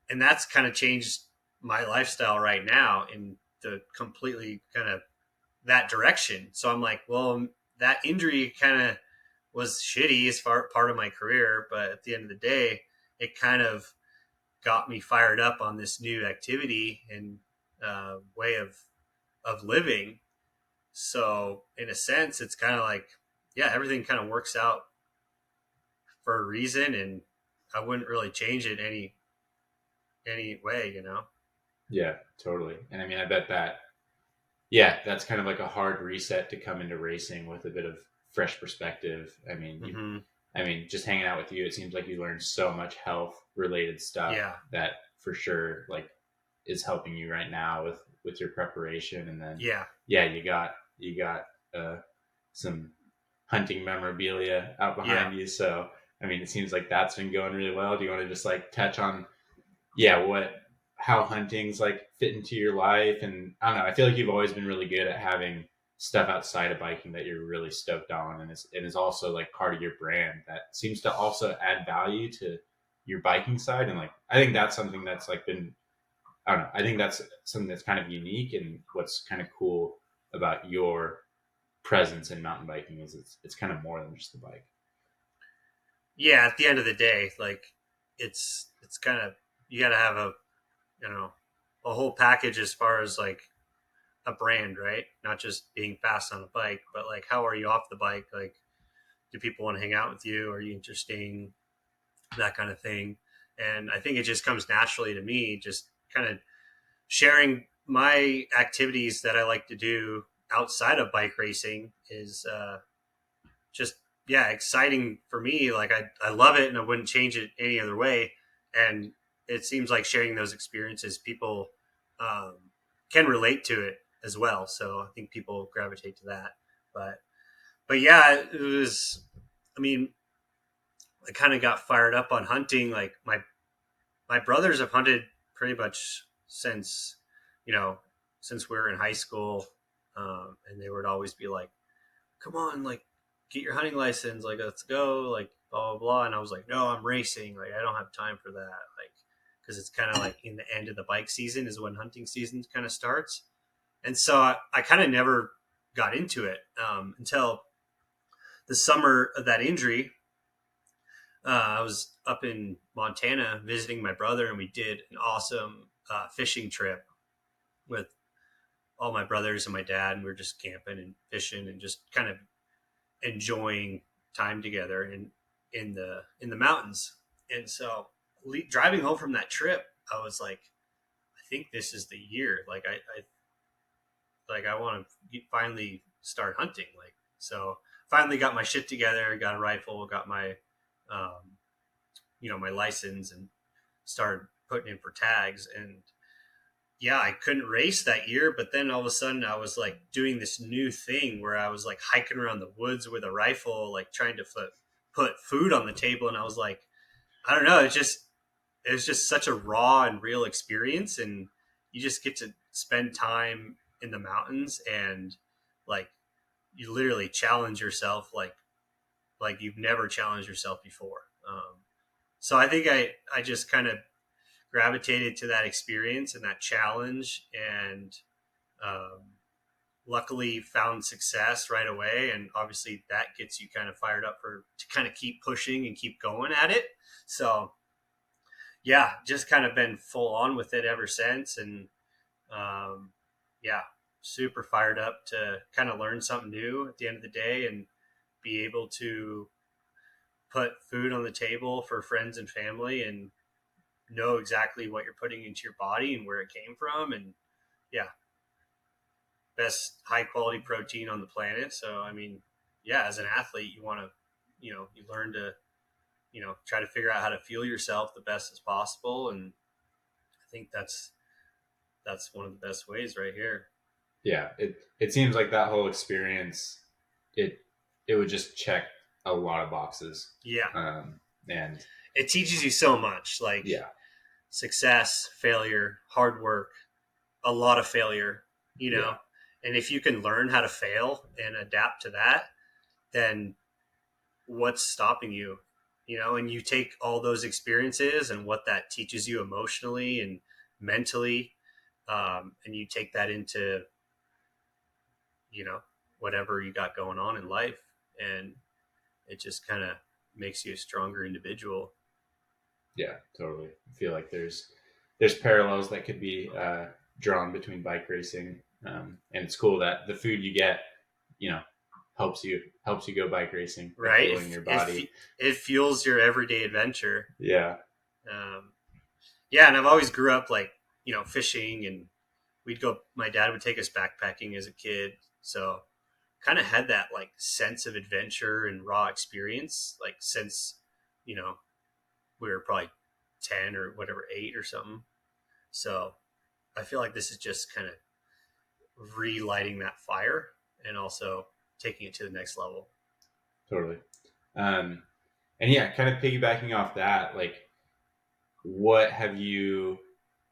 and that's kind of changed my lifestyle right now in the completely kind of that direction. So I'm like, well, that injury kind of was shitty as far part of my career, but at the end of the day, it kind of got me fired up on this new activity and way of living. So in a sense, it's kind of like, yeah, everything kind of works out for a reason, and I wouldn't really change it any way. Yeah. Totally. And I mean, I bet that, yeah, that's kind of like a hard reset to come into racing with a bit of fresh perspective. I mean, Mm-hmm. just hanging out with you, it seems like you learned so much health related stuff Yeah, that for sure, like, is helping you right now with your preparation. And then, yeah, yeah, you got uh, some hunting memorabilia out yeah. behind you. So, I mean, it seems like that's been going really well. Do you want to just like touch on, yeah, how hunting's like fit into your life? And I don't know, I feel like you've always been really good at having stuff outside of biking that you're really stoked on, and is also like part of your brand that seems to also add value to your biking side. And like, I think that's something that's like been, I don't know, I think that's something that's kind of unique, and what's kind of cool about your presence in mountain biking is it's kind of more than just the bike. Yeah, at the end of the day, like it's kind of you got to have you know a whole package as far as like a brand, right? Not just being fast on a bike, but like how are you off the bike? Like, do people want to hang out with you? Are you interesting? That kind of thing. And I think it just comes naturally to me, just kind of sharing my activities that I like to do outside of bike racing is just yeah exciting for me. Like I love it and I wouldn't change it any other way. And it seems like sharing those experiences, people um, can relate to it as well. So I think people gravitate to that. But but yeah, it was. I mean, I kind of got fired up on hunting. Like my brothers have hunted pretty much since you know since we were in high school, and they would always be like, come on, like get your hunting license, like let's go, like blah blah blah. And I was like, no, I'm racing, like I don't have time for that, like because it's kind of like in the end of the bike season is when hunting season kind of starts. And so I kind of never got into it until the summer of that injury. I was up in Montana visiting my brother, and we did an awesome fishing trip with all my brothers and my dad, and we were just camping and fishing and just kind of enjoying time together in the mountains. And so driving home from that trip, I was like, I think this is the year. Like I want to finally start hunting. Like so, finally got my shit together, got a rifle, got my my license, and started putting in for tags. And yeah, I couldn't race that year, but then all of a sudden I was like doing this new thing where I was like hiking around the woods with a rifle, like trying to put food on the table. And I was like, I don't know, it was just such a raw and real experience. And you just get to spend time in the mountains and like you literally challenge yourself like you've never challenged yourself before. So I think I just kind of gravitated to that experience and that challenge, and um, luckily found success right away. And obviously that gets you kind of fired up to kind of keep pushing and keep going at it. So yeah, just kind of been full on with it ever since. And um, yeah, super fired up to kind of learn something new at the end of the day and be able to put food on the table for friends and family and know exactly what you're putting into your body and where it came from. And yeah, best high quality protein on the planet. So, I mean, yeah, as an athlete, you want to, you learn to, try to figure out how to fuel yourself the best as possible. And I think that's one of the best ways right here. Yeah, it seems like that whole experience, it it would just check a lot of boxes. Yeah. And It teaches you so much, like yeah, success, failure, hard work, a lot of failure, you yeah, know. And if you can learn how to fail and adapt to that, then what's stopping you? And you take all those experiences and what that teaches you emotionally and mentally, and you take that into, you know, whatever you got going on in life. And it just kind of makes you a stronger individual. yeah, totally. I feel like there's parallels that could be drawn between bike racing, and it's cool that the food you get, you know, helps you go bike racing by Right. fueling your body. It fuels your everyday adventure. Yeah, Um, yeah. And I've always grew up like, fishing, and my dad would take us backpacking as a kid. So kind of had that like sense of adventure and raw experience, like since, you know, we were probably 10 or whatever, 8 or something. So I feel like this is just kind of relighting that fire and also taking it to the next level. totally. Um, and yeah, kind of piggybacking off that, like, what have you?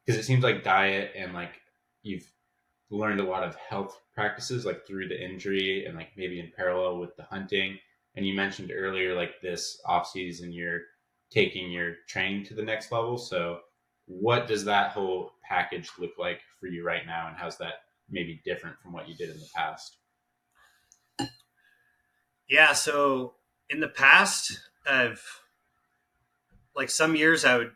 Because it seems like diet and like you've learned a lot of health practices like through the injury and like maybe in parallel with the hunting. And you mentioned earlier like this off season you're taking your training to the next level. So what does that whole package look like for you right now, and how's that maybe different from what you did in the past? Yeah. So in the past, I've like some years I would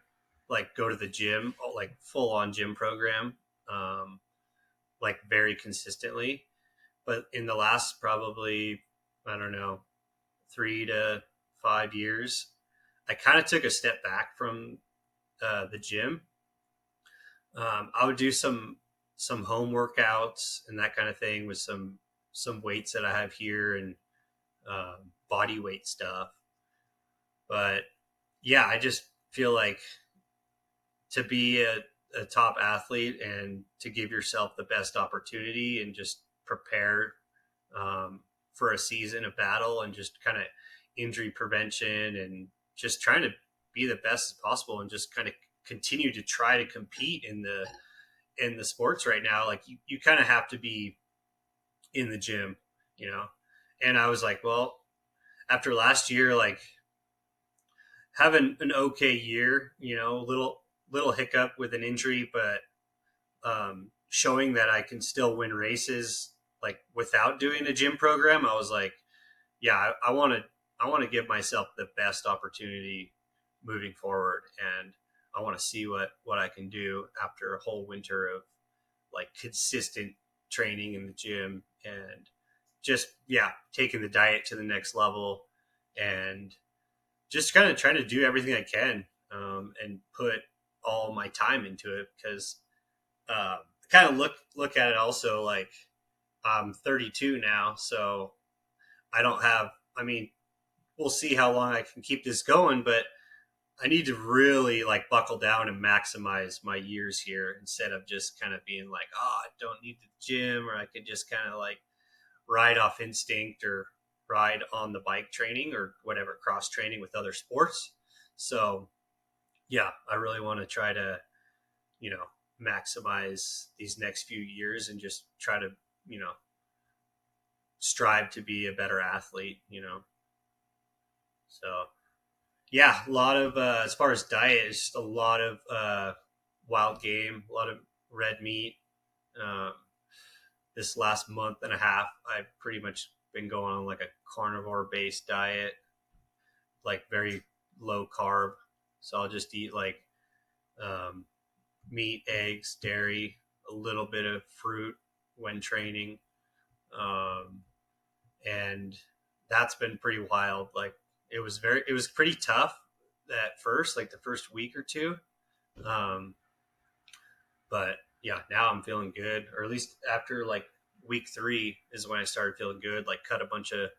like go to the gym, like full on gym program, um, like very consistently. But in the last probably, I don't know, 3 to 5 years, I kind of took a step back from the gym. I would do some home workouts and that kind of thing with some weights that I have here and body weight stuff. But yeah, I just feel like to be a top athlete and to give yourself the best opportunity and just prepare for a season of battle and just kind of injury prevention and just trying to be the best as possible and just kind of continue to try to compete in the sports right now. Like you kind of have to be in the gym, you know. And I was like, well, after last year, like having an okay year, little hiccup with an injury, but showing that I can still win races like without doing a gym program. I was like, yeah, I want to give myself the best opportunity moving forward, and I want to see what I can do after a whole winter of like consistent training in the gym and just taking the diet to the next level and just kind of trying to do everything I can, and put all my time into it because kind of look at it also like I'm 32 now, so I don't have. I mean, we'll see how long I can keep this going, but I need to really like buckle down and maximize my years here instead of just kind of being like, oh, I don't need the gym, or I could just kind of like ride off instinct or ride on the bike training or whatever cross training with other sports. So yeah, I really want to try to, you know, maximize these next few years and just try to, strive to be a better athlete, So Yeah, a lot of as far as diet, it's just a lot of wild game, a lot of red meat. Um, this last month and a half, I've pretty much been going on like a carnivore based diet, like very low carb. So I'll just eat like um, meat, eggs, dairy, a little bit of fruit when training, um, and that's been pretty wild. Like it was pretty tough at first, like the first week or two. Um, but yeah, now I'm feeling good, or at least after like week 3 is when I started feeling good. Like cut a bunch of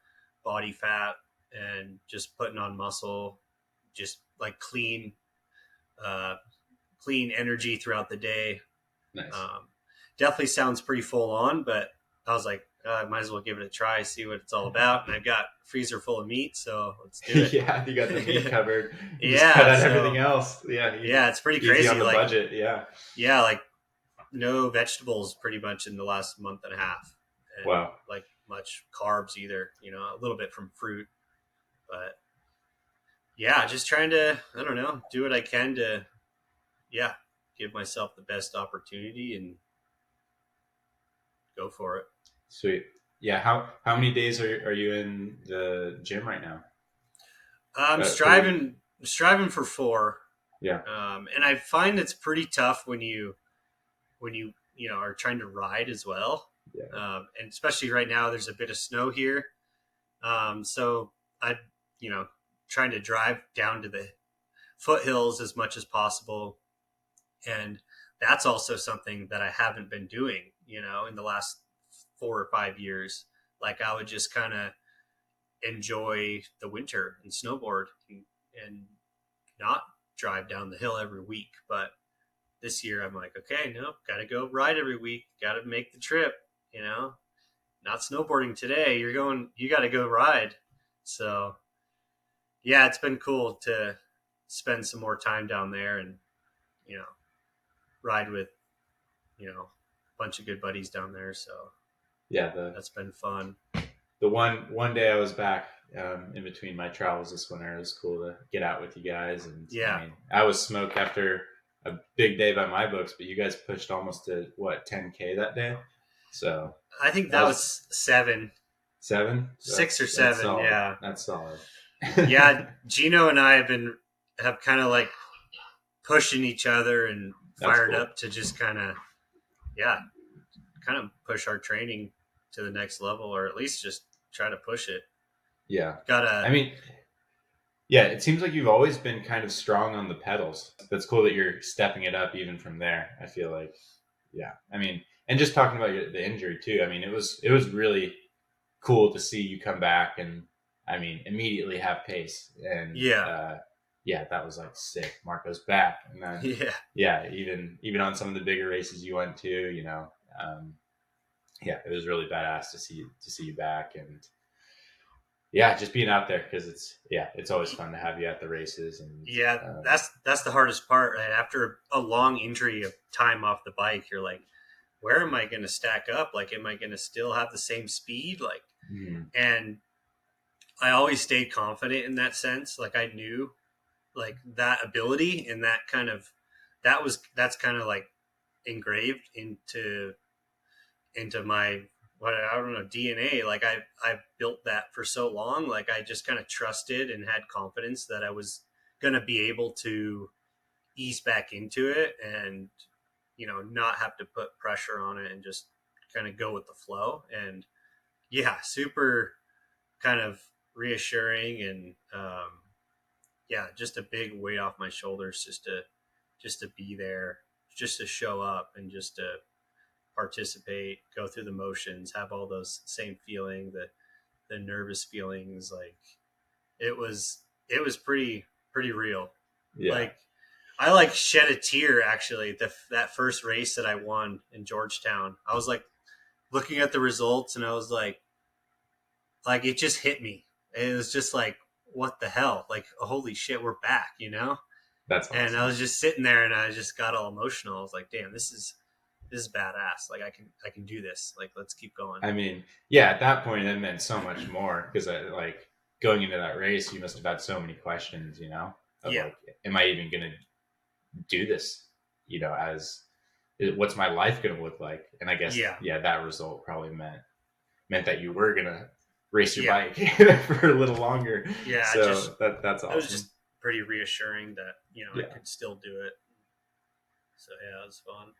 body fat and just putting on muscle, just like uh, clean energy throughout the day. Nice. Um, Definitely sounds pretty full on, but I was like, I might as well give it a try, see what it's all about. And I've got a freezer full of meat, so let's do Yeah, you got the meat it. covered. You just cut Yeah, out everything so else. Yeah, yeah, it's pretty easy on crazy. the Like, budget. Yeah. yeah, like no vegetables pretty much in the last month and a half, and Wow. like much carbs either. A little bit from fruit, but yeah, just trying to, I don't know, do what I can to, yeah, give myself the best opportunity and go for it. Sweet. Yeah. How many days are you in the gym right now? I'm Per week? striving for 4, Yeah. and I find it's pretty tough when you know are trying to ride as well, Yeah. and especially right now there's a bit of snow here, so I you know trying to drive down to the foothills as much as possible, and that's also something that I haven't been doing, in the last 4 or 5 years. Like I would just kind of enjoy the winter and snowboard and not drive down the hill every week. But this year I'm like, okay, no, got to go ride every week. Got to make the trip, you know, not snowboarding today. You got to go ride. So yeah, it's been cool to spend some more time down there and, you know, ride with, a bunch of good buddies down there. So Yeah. The that's been fun. the one day I was back in between my travels this winter, it was cool to get out with you guys. And I Yeah. mean, I was smoked after a big day by my books, but you guys pushed almost to what 10K that day. So I think that that was was 7, seven. 6 or That's 7. solid. Yeah. That's solid. Yeah. Gino and I have kind of like pushing each other and That's fired cool. up to just yeah, kind of push our training to the next level, or at least just try to push it. Yeah. I Gotta, mean, yeah, it seems like you've always been kind of strong on the pedals. That's cool that you're stepping it up even from there. I feel like, yeah. I mean, and just talking about the injury too. I mean, it was really cool to see you come back and I mean immediately have pace and yeah, yeah, that was like sick. Marco's back, and then yeah, yeah, even on some of the bigger races you went to, um, yeah, it was really badass to see you back and yeah, just being out there because it's always fun to have you at the races and yeah. That's the hardest part, right? After a long injury of time off the bike, you're like, where am I going to stack up? Like, am I going to still have the same speed? Like, mhm. and I always stayed confident in that sense. Like, I knew like that ability and that's kind of like engraved into my, what, I don't know, DNA. Like I've built that for so long. Like I just kind of trusted and had confidence that I was gonna be able to ease back into it and not have to put pressure on it and just kind of go with the flow. And yeah, super kind of reassuring and yeah, just a big weight off my shoulders just to be there, just to show up and just to participate, go through the motions, have all those same feeling, the nervous feelings. Like it was pretty real. Yeah, Like I like shed a tear actually that first race that I won in Georgetown. I was like looking at the results and I was like it just hit me. It was just like what the hell? Like holy shit, we're back. that's And I awesome. was just sitting there and I just got all emotional. I was like, damn, this is badass. Like I can do this. Like let's keep going. I mean, yeah, at that point it meant so much more because I like. going into that race, you must have had so many questions, of Yeah. like, am I even going to do this? As what's my life going to look like? And I guess, Yeah. yeah, that result probably meant that you were going to race your Yeah. bike for a little longer. Yeah. So that's It was awesome. just pretty reassuring that, I Yeah, could still do it. So yeah, it was fun.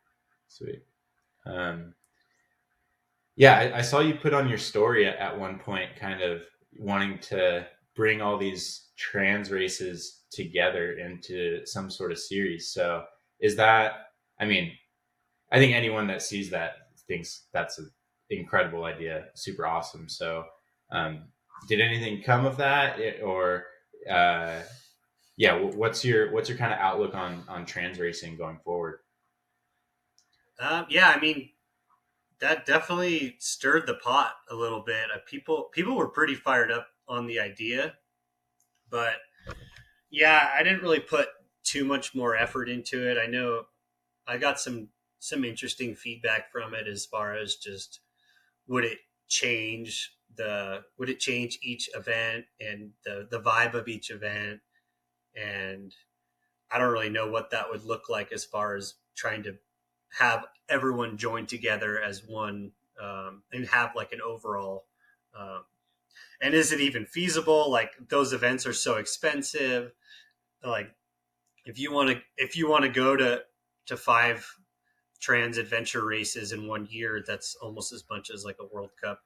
sweet. Um, Yeah, I saw you put on your story at one point, kind of wanting to bring all these trans races together into some sort of series. So, is that, I mean, I think anyone that sees that thinks that's an incredible idea, super awesome. So, um, did anything come of that, or, uh, yeah, what's your kind of outlook on trans racing going forward? Yeah, I mean, that definitely stirred the pot a little bit. People were pretty fired up on the idea, but yeah, I didn't really put too much more effort into it. I know I got some interesting feedback from it as far as just would it would it change each event and the vibe of each event, and I don't really know what that would look like as far as trying to have everyone join together as one, and have like an overall. Um, and is it even feasible? Like those events are so expensive. Like if you want to go to 5 trans adventure races in one year, that's almost as much as like a World Cup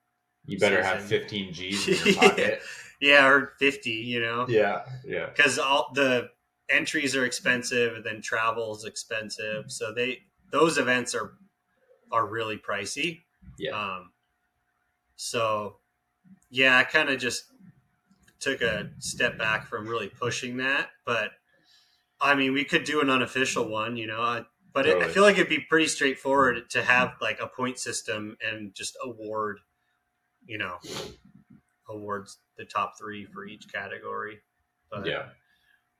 You better have season. 15 G's in your pocket. Yeah, or 50. Yeah, yeah, Because all the entries are expensive, and then travel is expensive. So those events are really pricey. yeah. Um, so yeah, I kind of just took a step back from really pushing that. But I mean, we could do an unofficial one, I Totally. feel like it'd be pretty straightforward to have like a point system and just you know, awards the top 3 for each category. But Yeah.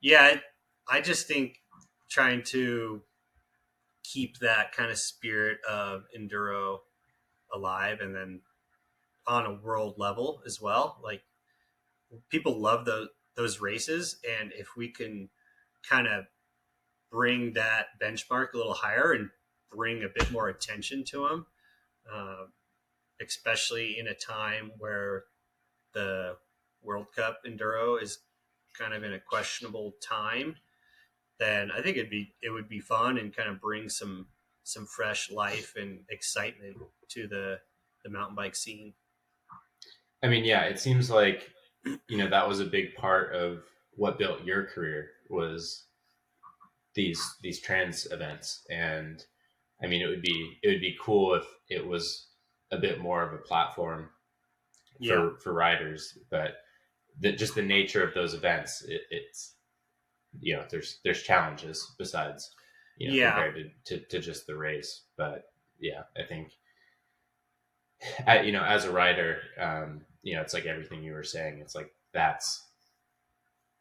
yeah, I just think trying to keep that kind of spirit of enduro alive, and then on a world level as well. Like people love those races, and if we can kind of bring that benchmark a little higher and bring a bit more attention to them, uh, especially in a time where the World Cup enduro is kind of in a questionable time, then I think it would be fun and kind of bring some fresh life and excitement to the mountain bike scene. I mean, yeah, it seems like, that was a big part of what built your career was these trans events. And I mean, it would be cool if it was a bit more of a platform Yeah, for riders, but just the nature of those events, it's there's challenges besides yeah, compared to just the race. But yeah, I think as a writer, it's like everything you were saying. It's like that's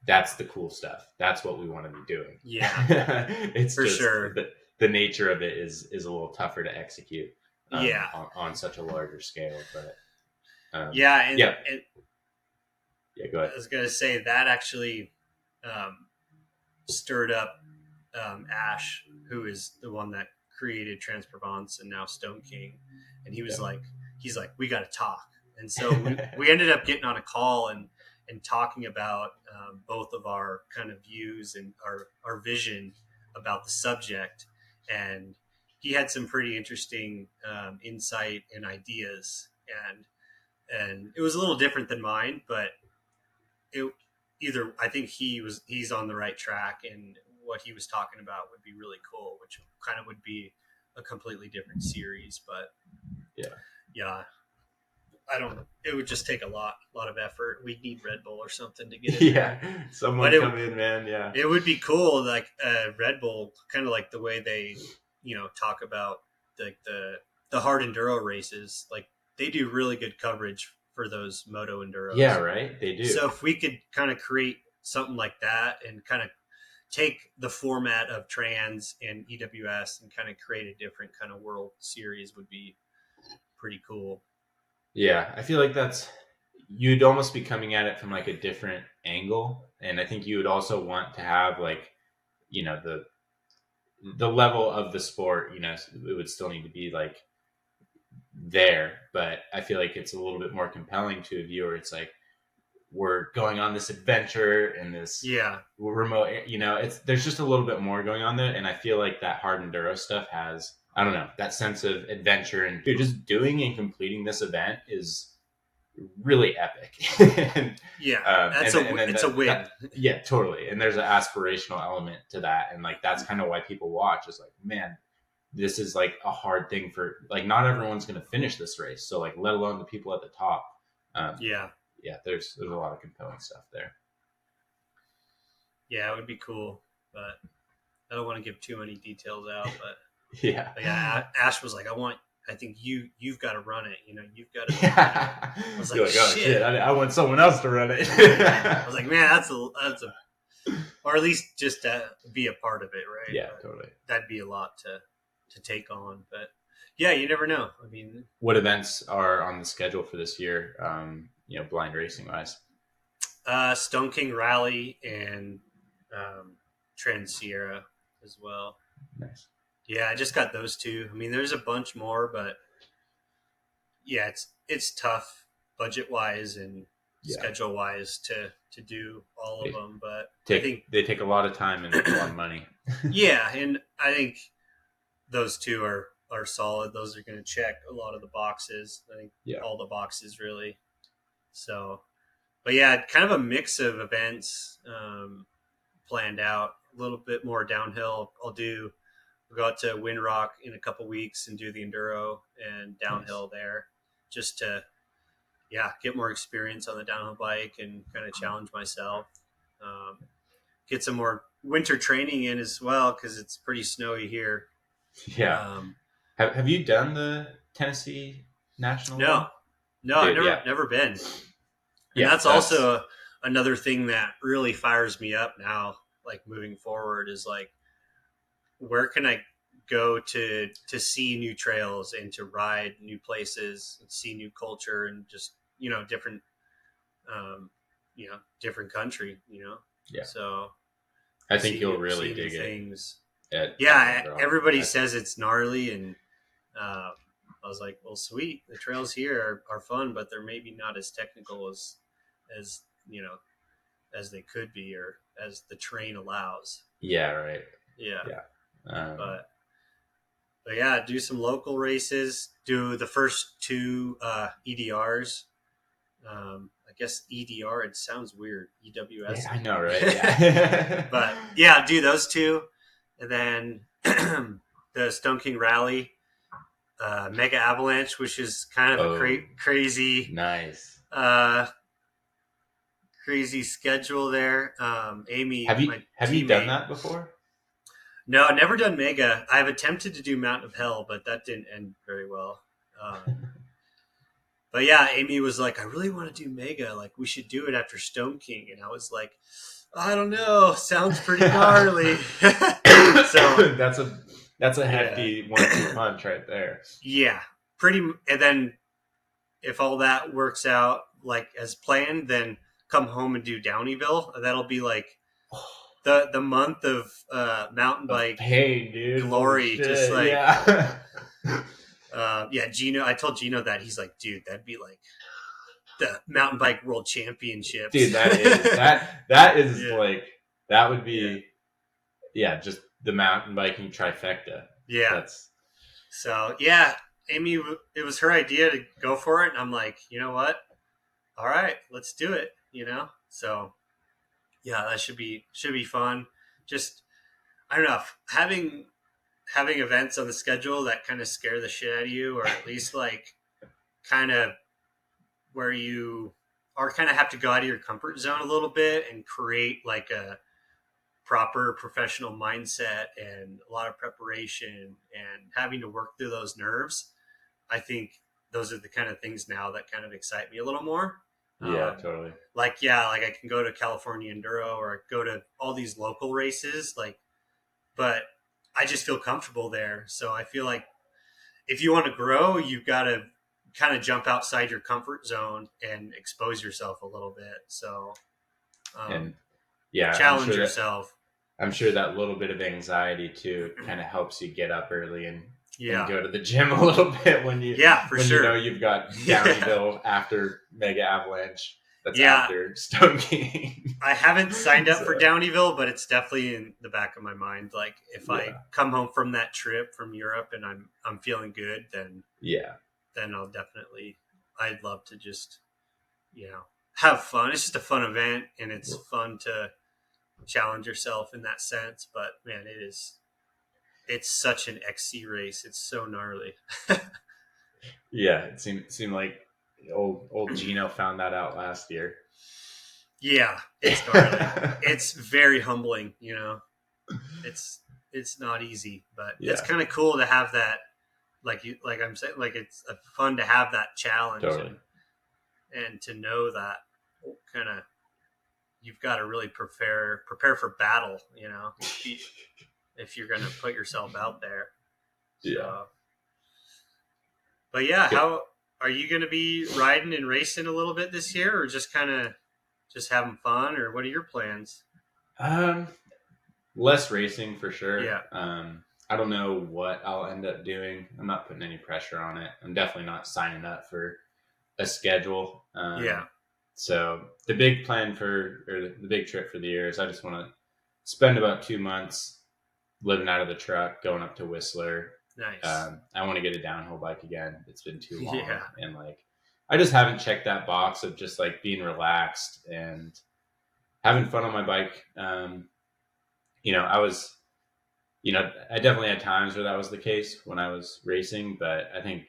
the cool stuff. That's what we want to be doing. yeah, It's for just sure. the nature of it is a little tougher to execute Yeah, on such a larger scale. But yeah, yeah, and yeah. Go I ahead. was gonna say that actually um, stirred up Ash, who is the one that created Trans Provence and now Stone King, and he's like, we got to talk, and so we ended up getting on a call and talking about both of our kind of views and our vision about the subject, and he had some pretty interesting insight and ideas, and it was a little different than mine, but it either I think he's on the right track, and what he was talking about would be really cool, which kind of would be a completely different series. But Yeah, yeah, I don't. It would just take a lot of effort. We'd need Red Bull or something to get in there. yeah. But Someone it come in, man. Yeah, it would be cool, like Red Bull, kind of like the way they talk about the hard enduro races. Like they do really good coverage for those moto yeah. enduros. Right. They do. So if we could kind of create something like that and kind of take the format of trans and EWS and kind of create a different kind of world series would be pretty cool. Yeah, I feel like that's you'd almost be coming at it from like a different angle, and I think you would also want to have like, you know, the level of the sport, you know, it would still need to be like there, but I feel like it's a little bit more compelling to a viewer. It's like we're going on this adventure in this Yeah. remote, you know, it's there's just a little bit more going on there, and I feel like that hard enduro stuff has, I don't know, that sense of adventure, and dude, just doing and completing this event is really epic. and, Yeah. It's a that, win. yeah, totally. And there's an aspirational element to that, and like that's kind of why people watch. Is like, man, this is like a hard thing for like not everyone's going to finish this race. So like, let alone the people at the top. Yeah. Yeah, there's a lot of compelling stuff there. Yeah, it would be cool, but I don't want to give too many details out. But Yeah, yeah, Ash was like, I think you've got to run it. You know, you've got to. yeah. I was You're like, oh shit, I want someone else to run it. I was like, man, that's a, or at least just to be a part of it, right? Yeah, But totally. that'd be a lot to take on, but yeah, you never know. I mean, what events are on the schedule for this year? You know, blind racing wise. Stone King Rally and Trans Sierra as well. Nice. Yeah, I just got those two. I mean, there's a bunch more, but yeah, it's tough budget wise and schedule wise to do all of them. But I think they take a lot of time and a lot of money. Yeah, and I think those two are solid. Those are going to check a lot of the boxes. I think all the boxes really. So, but yeah, kind of a mix of events planned out. A little bit more downhill. We'll go out to Windrock in a couple weeks and do the enduro and downhill there, just to get more experience on the downhill bike and kind of challenge myself. Get some more winter training in as well because it's pretty snowy here. Yeah. Have you done the Tennessee National? No, Dude, I've never been. And that's also another thing that really fires me up now, like moving forward, is like, where can I go to see new trails and to ride new places and see new culture and just, different, different country, Yeah. So I think you'll really dig things. it. Everybody says it's gnarly, and I was like, well, sweet. The trails here are fun, but they're maybe not as technical as as they could be, or as the terrain allows. Yeah, right. Yeah. But yeah, do some local races. Do the first two EDRs. I guess EDR, it sounds weird. EWS. Yeah, I know, right? Yeah. But yeah, do those two. And then the Stone King Rally, Mega Avalanche, which is kind of a crazy. Nice. Crazy schedule there. Amy, have you done that before? No, I've never done Mega. I've attempted to do Mountain of Hell, but that didn't end very well. But yeah, Amy was like, I really want to do Mega. Like, we should do it after Stone King. And I was like, I don't know. Sounds pretty gnarly. So that's a hefty 1-2 punch right there. Yeah, pretty. And then if all that works out like as planned, then come home and do Downeyville. That'll be like the month of mountain bike pain, dude. Glory. Just like Gino. I told Gino that. He's like, dude, that'd be like the mountain bike world championships. Dude, that is like, that would be just the mountain biking trifecta. Yeah. So Amy, it was her idea to go for it, and I'm like, you know what? All right, let's do it. So yeah, that should be fun. Just, I don't know, having events on the schedule that kind of scare the shit out of you, or at least like kind of where you are kind of have to go out of your comfort zone a little bit and create like a proper professional mindset and a lot of preparation and having to work through those nerves. I think those are the kind of things now that kind of excite me a little more. Yeah, totally. Like I can go to California Enduro or go to all these local races, but I just feel comfortable there. So I feel like if you want to grow, you've got to kind of jump outside your comfort zone and expose yourself a little bit. So, And yeah, challenge yourself. I'm sure that little bit of anxiety too kind of helps you get up early and Yeah. go to the gym a little bit when you you know you've got Downeyville after Mega Avalanche. That's after Stone King. I haven't signed up for Downeyville, but it's definitely in the back of my mind. Like if I come home from that trip from Europe and I'm feeling good, then I'll definitely. I'd love to just have fun. It's just a fun event, and it's fun to challenge yourself in that sense. But man, it's such an XC race. It's so gnarly. It seemed like old Gino found that out last year. Yeah, it's gnarly. It's very humbling, It's not easy, but it's kind of cool to have that. Like I'm saying, like it's fun to have that challenge and to know that kind of you've got to really prepare for battle, if you're going to put yourself out there. So, but how are you going to be riding and racing a little bit this year, or just kind of just having fun, or what are your plans? Less racing for sure. Yeah. I don't know what I'll end up doing. I'm not putting any pressure on it. I'm definitely not signing up for a schedule. So the big plan the big trip for the year is I just want to spend about 2 months living out of the truck, going up to Whistler. Nice. I want to get a downhill bike again. It's been too long. And I just haven't checked that box of just being relaxed and having fun on my bike. I definitely had times where that was the case when I was racing, but I think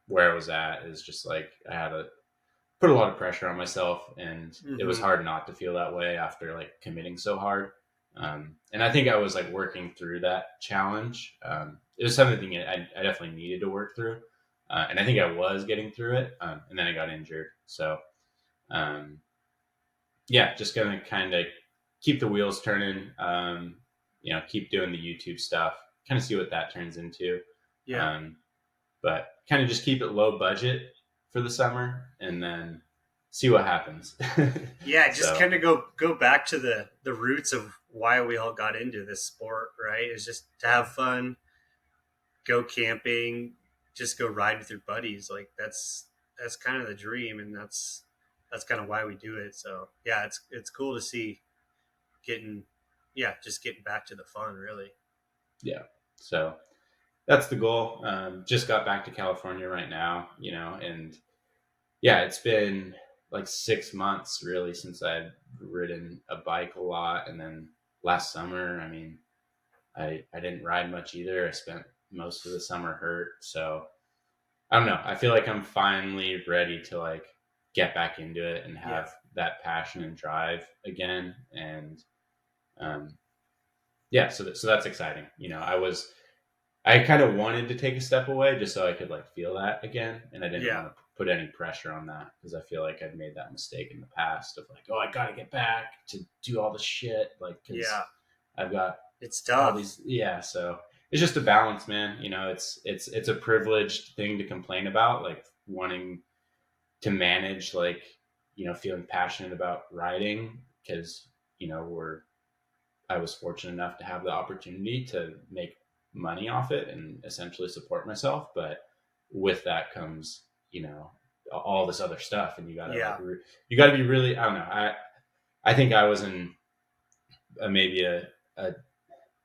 where I was at is just I had to put a lot of pressure on myself, and it was hard not to feel that way after committing so hard. And I think I was working through that challenge. It was something I definitely needed to work through. And I think I was getting through it. And then I got injured. So, just going to kind of keep the wheels turning, keep doing the YouTube stuff, kind of see what that turns into. But kind of just keep it low budget for the summer and then see what happens. Just kind of go back to the roots of why we all got into this sport, right? It's just to have fun, go camping, just go ride with your buddies. That's kind of the dream, and that's kind of why we do it. So it's cool to see getting back to the fun, really. So that's the goal. Just got back to California right now, and it's been 6 months really since I've ridden a bike a lot. And then last summer, I didn't ride much either. I spent most of the summer hurt. So I don't know. I feel like I'm finally ready to get back into it and have that passion and drive again. And so that's exciting. I kind of wanted to take a step away just so I could feel that again. And I didn't want to put any pressure on that because I feel like I've made that mistake in the past of I got to get back to do all the shit. I've got it's tough. All these, so it's just a balance, man. It's a privileged thing to complain about, wanting to manage, feeling passionate about riding because, I was fortunate enough to have the opportunity to make money off it and essentially support myself. But with that comes, all this other stuff, and you gotta be really, I don't know. I think I was in maybe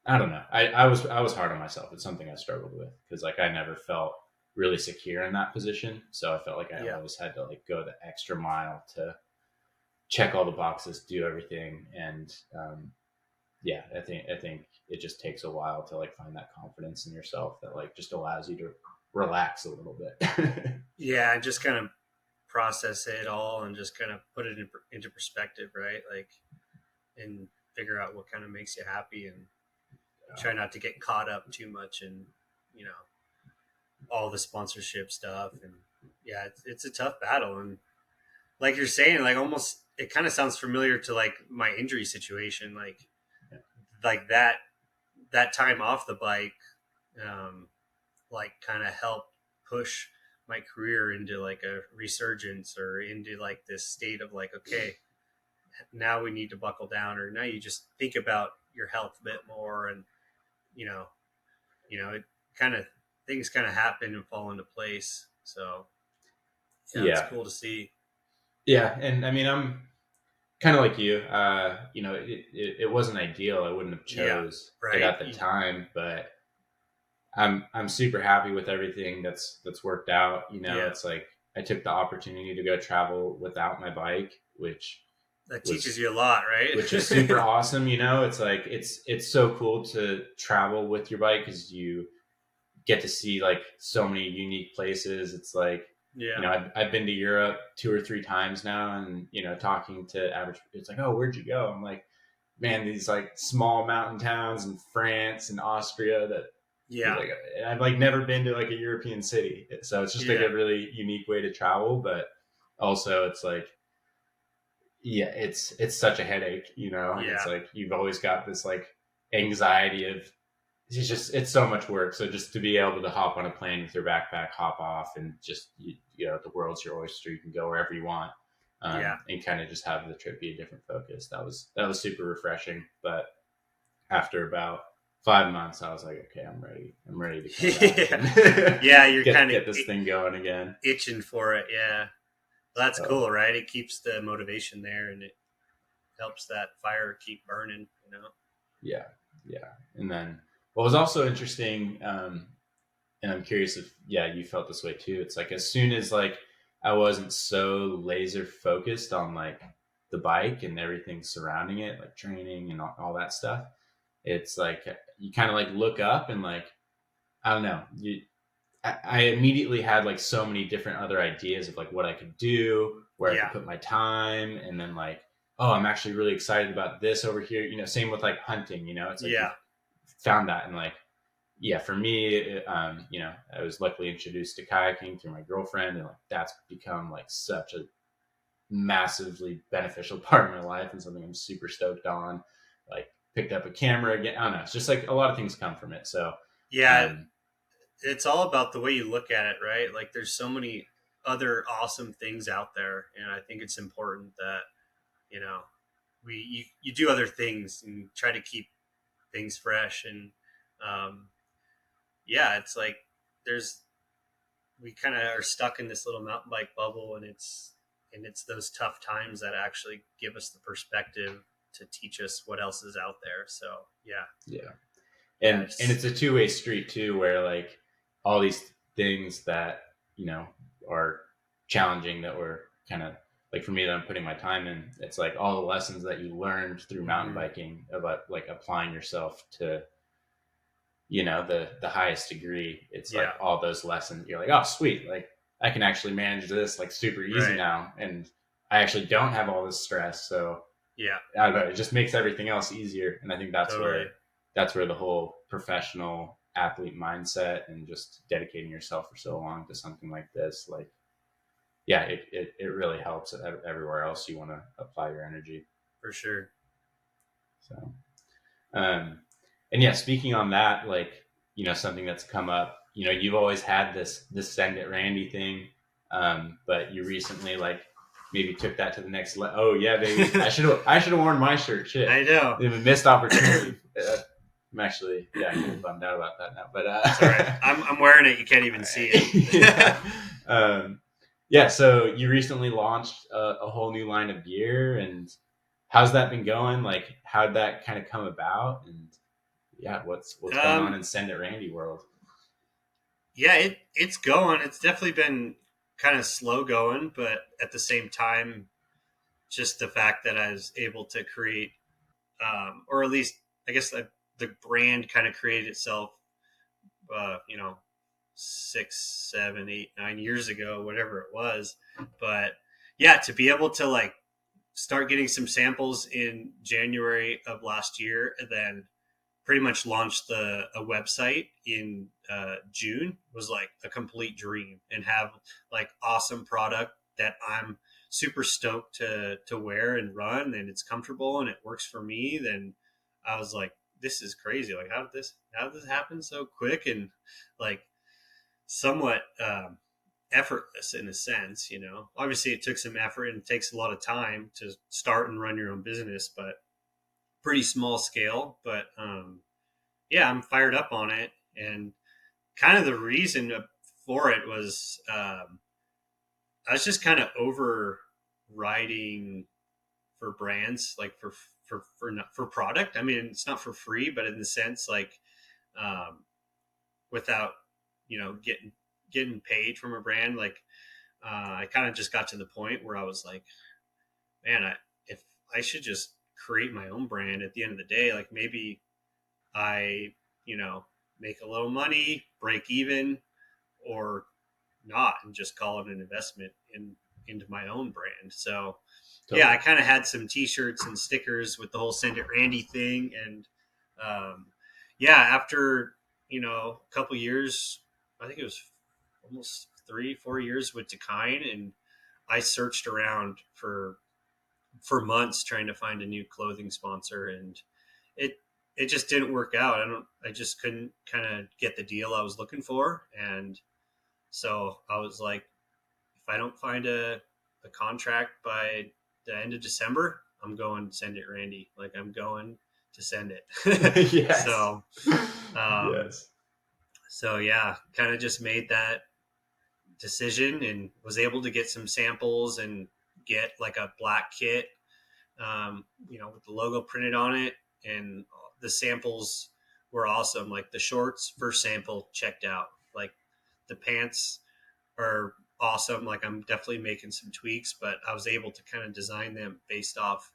I don't know. I was hard on myself. It's something I struggled with because I never felt really secure in that position. So I felt like I always had to go the extra mile to check all the boxes, do everything. And I think it just takes a while to find that confidence in yourself that just allows you to relax a little bit. Just kind of process it all and just kind of put it into perspective, right? And figure out what kind of makes you happy and try not to get caught up too much in, all the sponsorship stuff. And it's a tough battle. And like you're saying, almost, it kind of sounds familiar to my injury situation. That time off the bike, kind of helped push my career into like a resurgence or into like this state of like, okay, now we need to buckle down, or now you just think about your health a bit more, and you know, it kind of things kind of happen and fall into place. So yeah, it's Yeah. cool to see. Yeah. And I mean, I'm kind of like you. It wasn't ideal. I wouldn't have Yeah, chose it right. at the time, but I'm super happy with everything that's worked out. Yeah, It's like I took the opportunity to go travel without my bike, that teaches was you a lot, right? which is super awesome. It's like it's so cool to travel with your bike because you get to see like so many unique places. It's like Yeah, I've been to Europe 2 or 3 times now, and talking to average, it's like, oh, where'd you go? I'm like, man, these like small mountain towns in France and Austria that yeah, like I've like never been to like a European city, so it's just like yeah, a really unique way to travel. But also, it's like, yeah, it's such a headache, and it's yeah, like you've always got this like anxiety of it's so much work. So just to be able to hop on a plane with your backpack, hop off, and just the world's your oyster. You can go wherever you want, yeah. and kind of just have the trip be a different focus. That was super refreshing. But after about 5 months, I was like, okay, I'm ready. I'm ready to come back Yeah, and yeah. You're get kind of get this thing going again. itching for it. Yeah, well, that's So cool, right? It keeps the motivation there, and it helps that fire keep burning. yeah, yeah. And then what was also interesting, and I'm curious if you felt this way too. It's like as soon as like I wasn't so laser focused on like the bike and everything surrounding it, like training and all that stuff. It's like you kind of like look up and like I don't know. I immediately had like so many different other ideas of like what I could do, where I Yeah, could put my time, and then like, oh, I'm actually really excited about this over here. Same with like hunting. It's like you yeah, found that, and like, yeah, for me, I was luckily introduced to kayaking through my girlfriend, and like that's become like such a massively beneficial part of my life and something I'm super stoked on. Like picked up a camera again. I don't know. It's just like a lot of things come from it. So, yeah. um, It's all about the way you look at it, right? Like, there's so many other awesome things out there, and I think it's important that you know you do other things and try to keep things fresh. And um, yeah, it's like there's we kind of are stuck in this little mountain bike bubble, and it's those tough times that actually give us the perspective to teach us what else is out there. So yeah, yeah, yeah, and it's a two-way street too, where like all these things that are challenging that were kind of like for me that I'm putting my time in. It's like all the lessons that you learned through mountain mm-hmm. biking about like applying yourself to the highest degree. It's like Yeah, all those lessons. You're like, oh, sweet, like I can actually manage this like super easy right, now, and I actually don't have all this stress. So yeah, I don't know, it just makes everything else easier. And I think that's totally, where the whole professional athlete mindset and just dedicating yourself for so long to something like this, like, yeah, it really helps everywhere else you want to apply your energy. for sure. So, um, and yeah, speaking on that, like, something that's come up, you've always had this send it Randy thing. But you recently like maybe took that to the next level. Oh yeah, baby. I should have worn my shirt. Shit. I know. A missed opportunity. I'm actually, I'm getting bummed out about that now. But It's all right. I'm wearing it. You can't even see it. yeah. Yeah. So you recently launched a whole new line of gear, and how's that been going? Like, how'd that kind of come about? And yeah, what's going on in Send It Randy world? Yeah, it's going. It's definitely been kind of slow going, but at the same time, just the fact that I was able to create, or at least I guess the brand kind of created itself, uh, you know, 6, 7, 8, 9 years ago, whatever it was. But yeah, to be able to like start getting some samples in January of last year, and then pretty much launched a website in June was like a complete dream, and have like awesome product that I'm super stoked to wear and run, and it's comfortable and it works for me. Then I was like, this is crazy. Like, how did this happen so quick? And like somewhat effortless in a sense. Obviously it took some effort and it takes a lot of time to start and run your own business, but pretty small scale. But yeah, I'm fired up on it. And kind of the reason for it was I was just kind of overriding for brands, like for product. I mean, it's not for free, but in the sense like um, without getting paid from a brand. Like I kind of just got to the point where I was like, man, if I should just create my own brand at the end of the day, like maybe I make a little money, break even, or not, and just call it an investment into my own brand. So yeah, I Totally. kind of had some T-shirts and stickers with the whole "Send It Randy" thing, and um, yeah, after a couple years, I think it was almost 3-4 years with Dakine, and I searched around for months trying to find a new clothing sponsor, and it it just didn't work out. I just couldn't kind of get the deal I was looking for, and so I was like, if I don't find a contract by the end of December, I'm going to Send It Randy. Like I'm going to send it. Yes. so, um, Yes. so yeah, kind of just made that decision and was able to get some samples and get like a black kit, with the logo printed on it. And the samples were awesome. Like the shorts, first sample checked out. Like the pants are awesome. Like I'm definitely making some tweaks, but I was able to kind of design them based off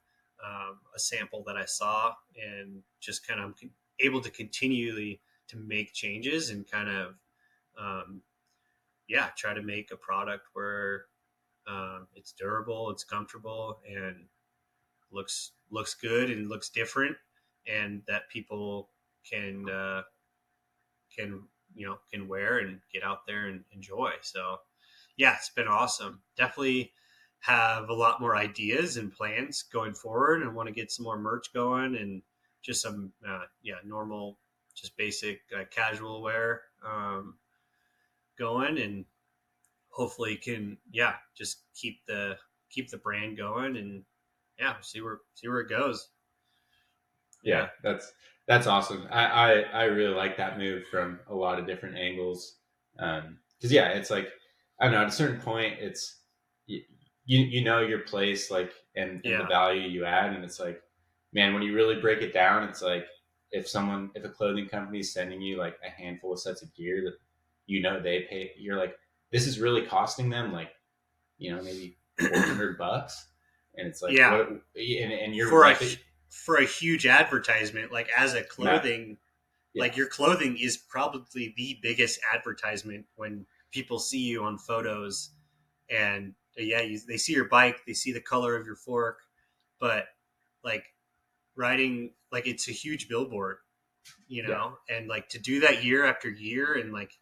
a sample that I saw, and just kind of able to continually to make changes and kind of um, try to make a product where it's durable, it's comfortable, and looks good and looks different, and that people can can wear and get out there and enjoy. So yeah, it's been awesome. Definitely have a lot more ideas and plans going forward, and want to get some more merch going, and just some normal, just basic casual wear going, and hopefully can just keep the brand going, and see where it goes. Yeah, Yeah, that's awesome. I really like that move from a lot of different angles. Because yeah, it's like I don't know. At a certain point, it's you, you know your place, like and the yeah, value you add, and it's like, man, when you really break it down, it's like if a clothing company is sending you like a handful of sets of gear that they pay, you're like, this is really costing them like maybe $400, and it's like yeah. what, and you're For a like for a huge advertisement, like as a Matt. clothing, Yeah. like your clothing is probably the biggest advertisement when people see you on photos, and they see your bike, they see the color of your fork, but like riding, like it's a huge billboard, Yeah. and like to do that year after year, and like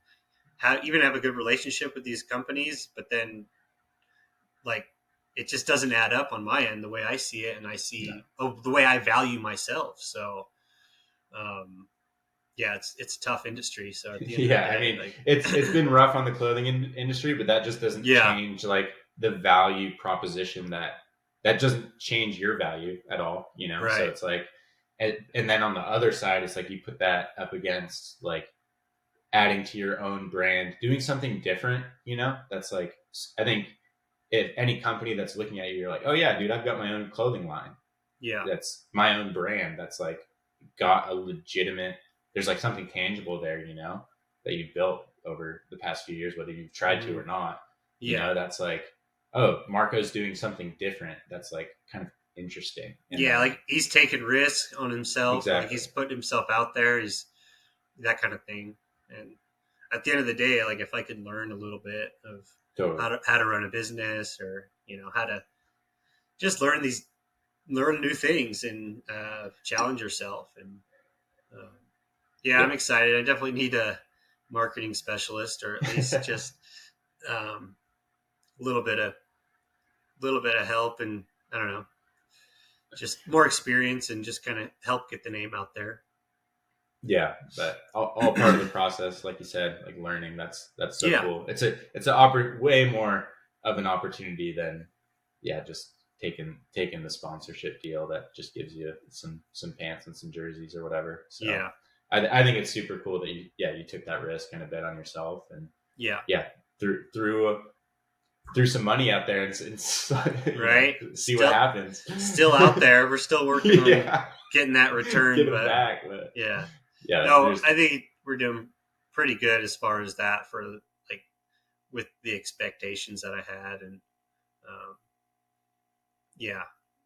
even have a good relationship with these companies, but then like it just doesn't add up on my end the way I see it, and I No. see the way I value myself. So um, yeah, it's a tough industry. So at the end of the Yeah, I day, mean, like it's been rough on the clothing industry, but that just doesn't yeah, change like the value proposition that doesn't change your value at all, you know? So right, it's like and then on the other side, it's like you put that up against like adding to your own brand, doing something different, That's like I think if any company that's looking at you, you're like, "Oh yeah, dude, I've got my own clothing line. yeah, That's my own brand. That's like got a legitimate there's like something tangible there, that you've built over the past few years, whether you've tried to hmm or not. yeah, That's like, oh, Marco's doing something different. That's like kind of interesting. And yeah. then Like he's taking risks on himself. Like exactly. he's putting himself out there. He's that kind of thing. And at the end of the day, like if I could learn a little bit of Totally. how to run a business, or how to just learn new things, and challenge yourself, and um, yeah, I'm Yeah. excited. I definitely need a marketing specialist, or at least just um, a little bit of help, and I don't know, just more experience, and just kind of help get the name out there. Yeah, but all part of the process, like you said, like learning. That's so Yeah, cool. It's way more of an opportunity than just taking the sponsorship deal that just gives you some pants and some jerseys or whatever. So yeah, I think it's super cool that you took that risk and a bet on yourself and yeah. threw some money out there and Right. see what happens. Still out there. We're still working on Yeah, getting that return, get it but back. But yeah. yeah, No, there's I think we're doing pretty good as far as that for like with the expectations that I had, and um, yeah,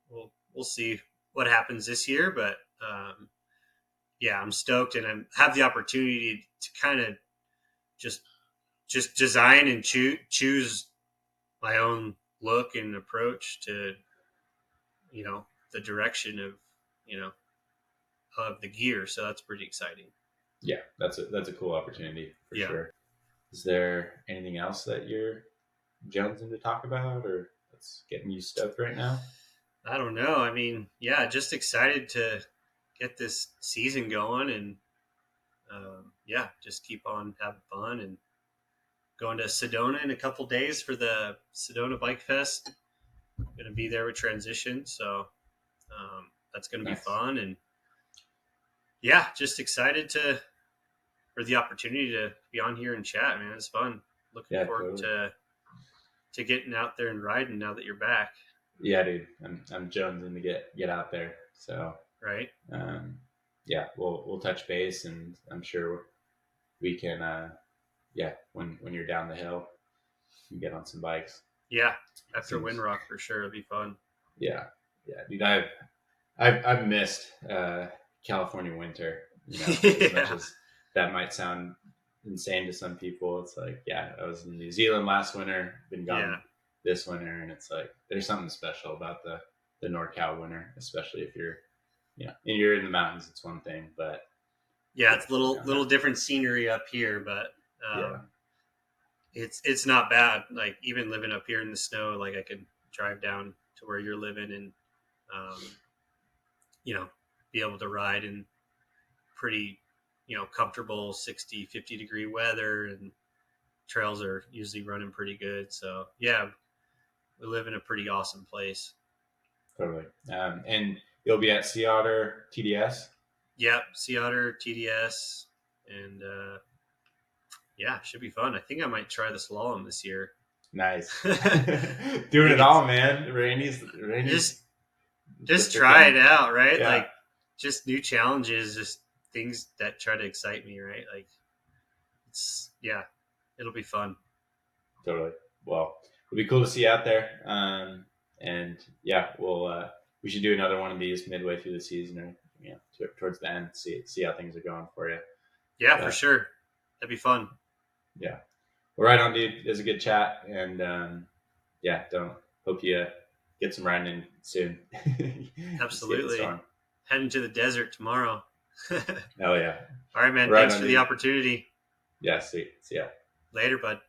we'll see what happens this year, but yeah, I'm stoked, and I have the opportunity to kind of just design and choose my own look and approach to the direction of you know of the gear. So that's pretty exciting. yeah, that's a cool opportunity for Yeah. sure. Is there anything else that you're jonesing to talk about, or that's getting you stoked right now? I don't know. I mean, yeah, just excited to get this season going, and yeah, just keep on having fun and going to Sedona in a couple days for the Sedona Bike Fest. Going to be there with Transition, so that's going to be Nice. fun. And yeah, just excited to for the opportunity to be on here and chat. Man, it's fun. Looking Yeah, forward totally. to getting out there and riding now that you're back. Yeah, dude, I'm jonesing to get out there. So Right? um, yeah, we'll touch base, and I'm sure we can. When you're down the hill, you can get on some bikes. Yeah, It after seems Windrock for sure, it'll be fun. yeah, dude. I've missed California winter. As much Yeah, as that might sound insane to some people, it's like I was in New Zealand last winter, been yeah, gone this winter, and it's like there's something special about the NorCal winter, especially if you're in the mountains. It's one thing, but yeah. yeah, It's a little that, different scenery up here, but yeah, it's not bad. Like even living up here in the snow, like I could drive down to where you're living and um, you know be able to ride in pretty comfortable 60, 50-degree weather, and trails are usually running pretty good. So yeah, we live in a pretty awesome place. totally. And you'll be at Sea Otter TDS. Yep, Sea Otter, TDS, and yeah, should be fun. I think I might try the slalom this year. Nice, I doing think it it's all, man. Rainey's just try it freaking out, right? yeah, Like just new challenges, just things that try to excite me, right? Like it's yeah, it'll be fun. totally. Well, it'll be cool to see you out there. And yeah, we should do another one of these midway through the season, or towards the end. See how things are going for you. Yeah, for But sure. That'd be fun. yeah, well, right on, dude. It was a good chat, and don't hope you get some riding in soon. Escape the Absolutely. storm. Heading to the desert tomorrow. All Hell yeah. right, man. Right Thanks on, for the dude. opportunity. Yeah, see ya. Later, bud.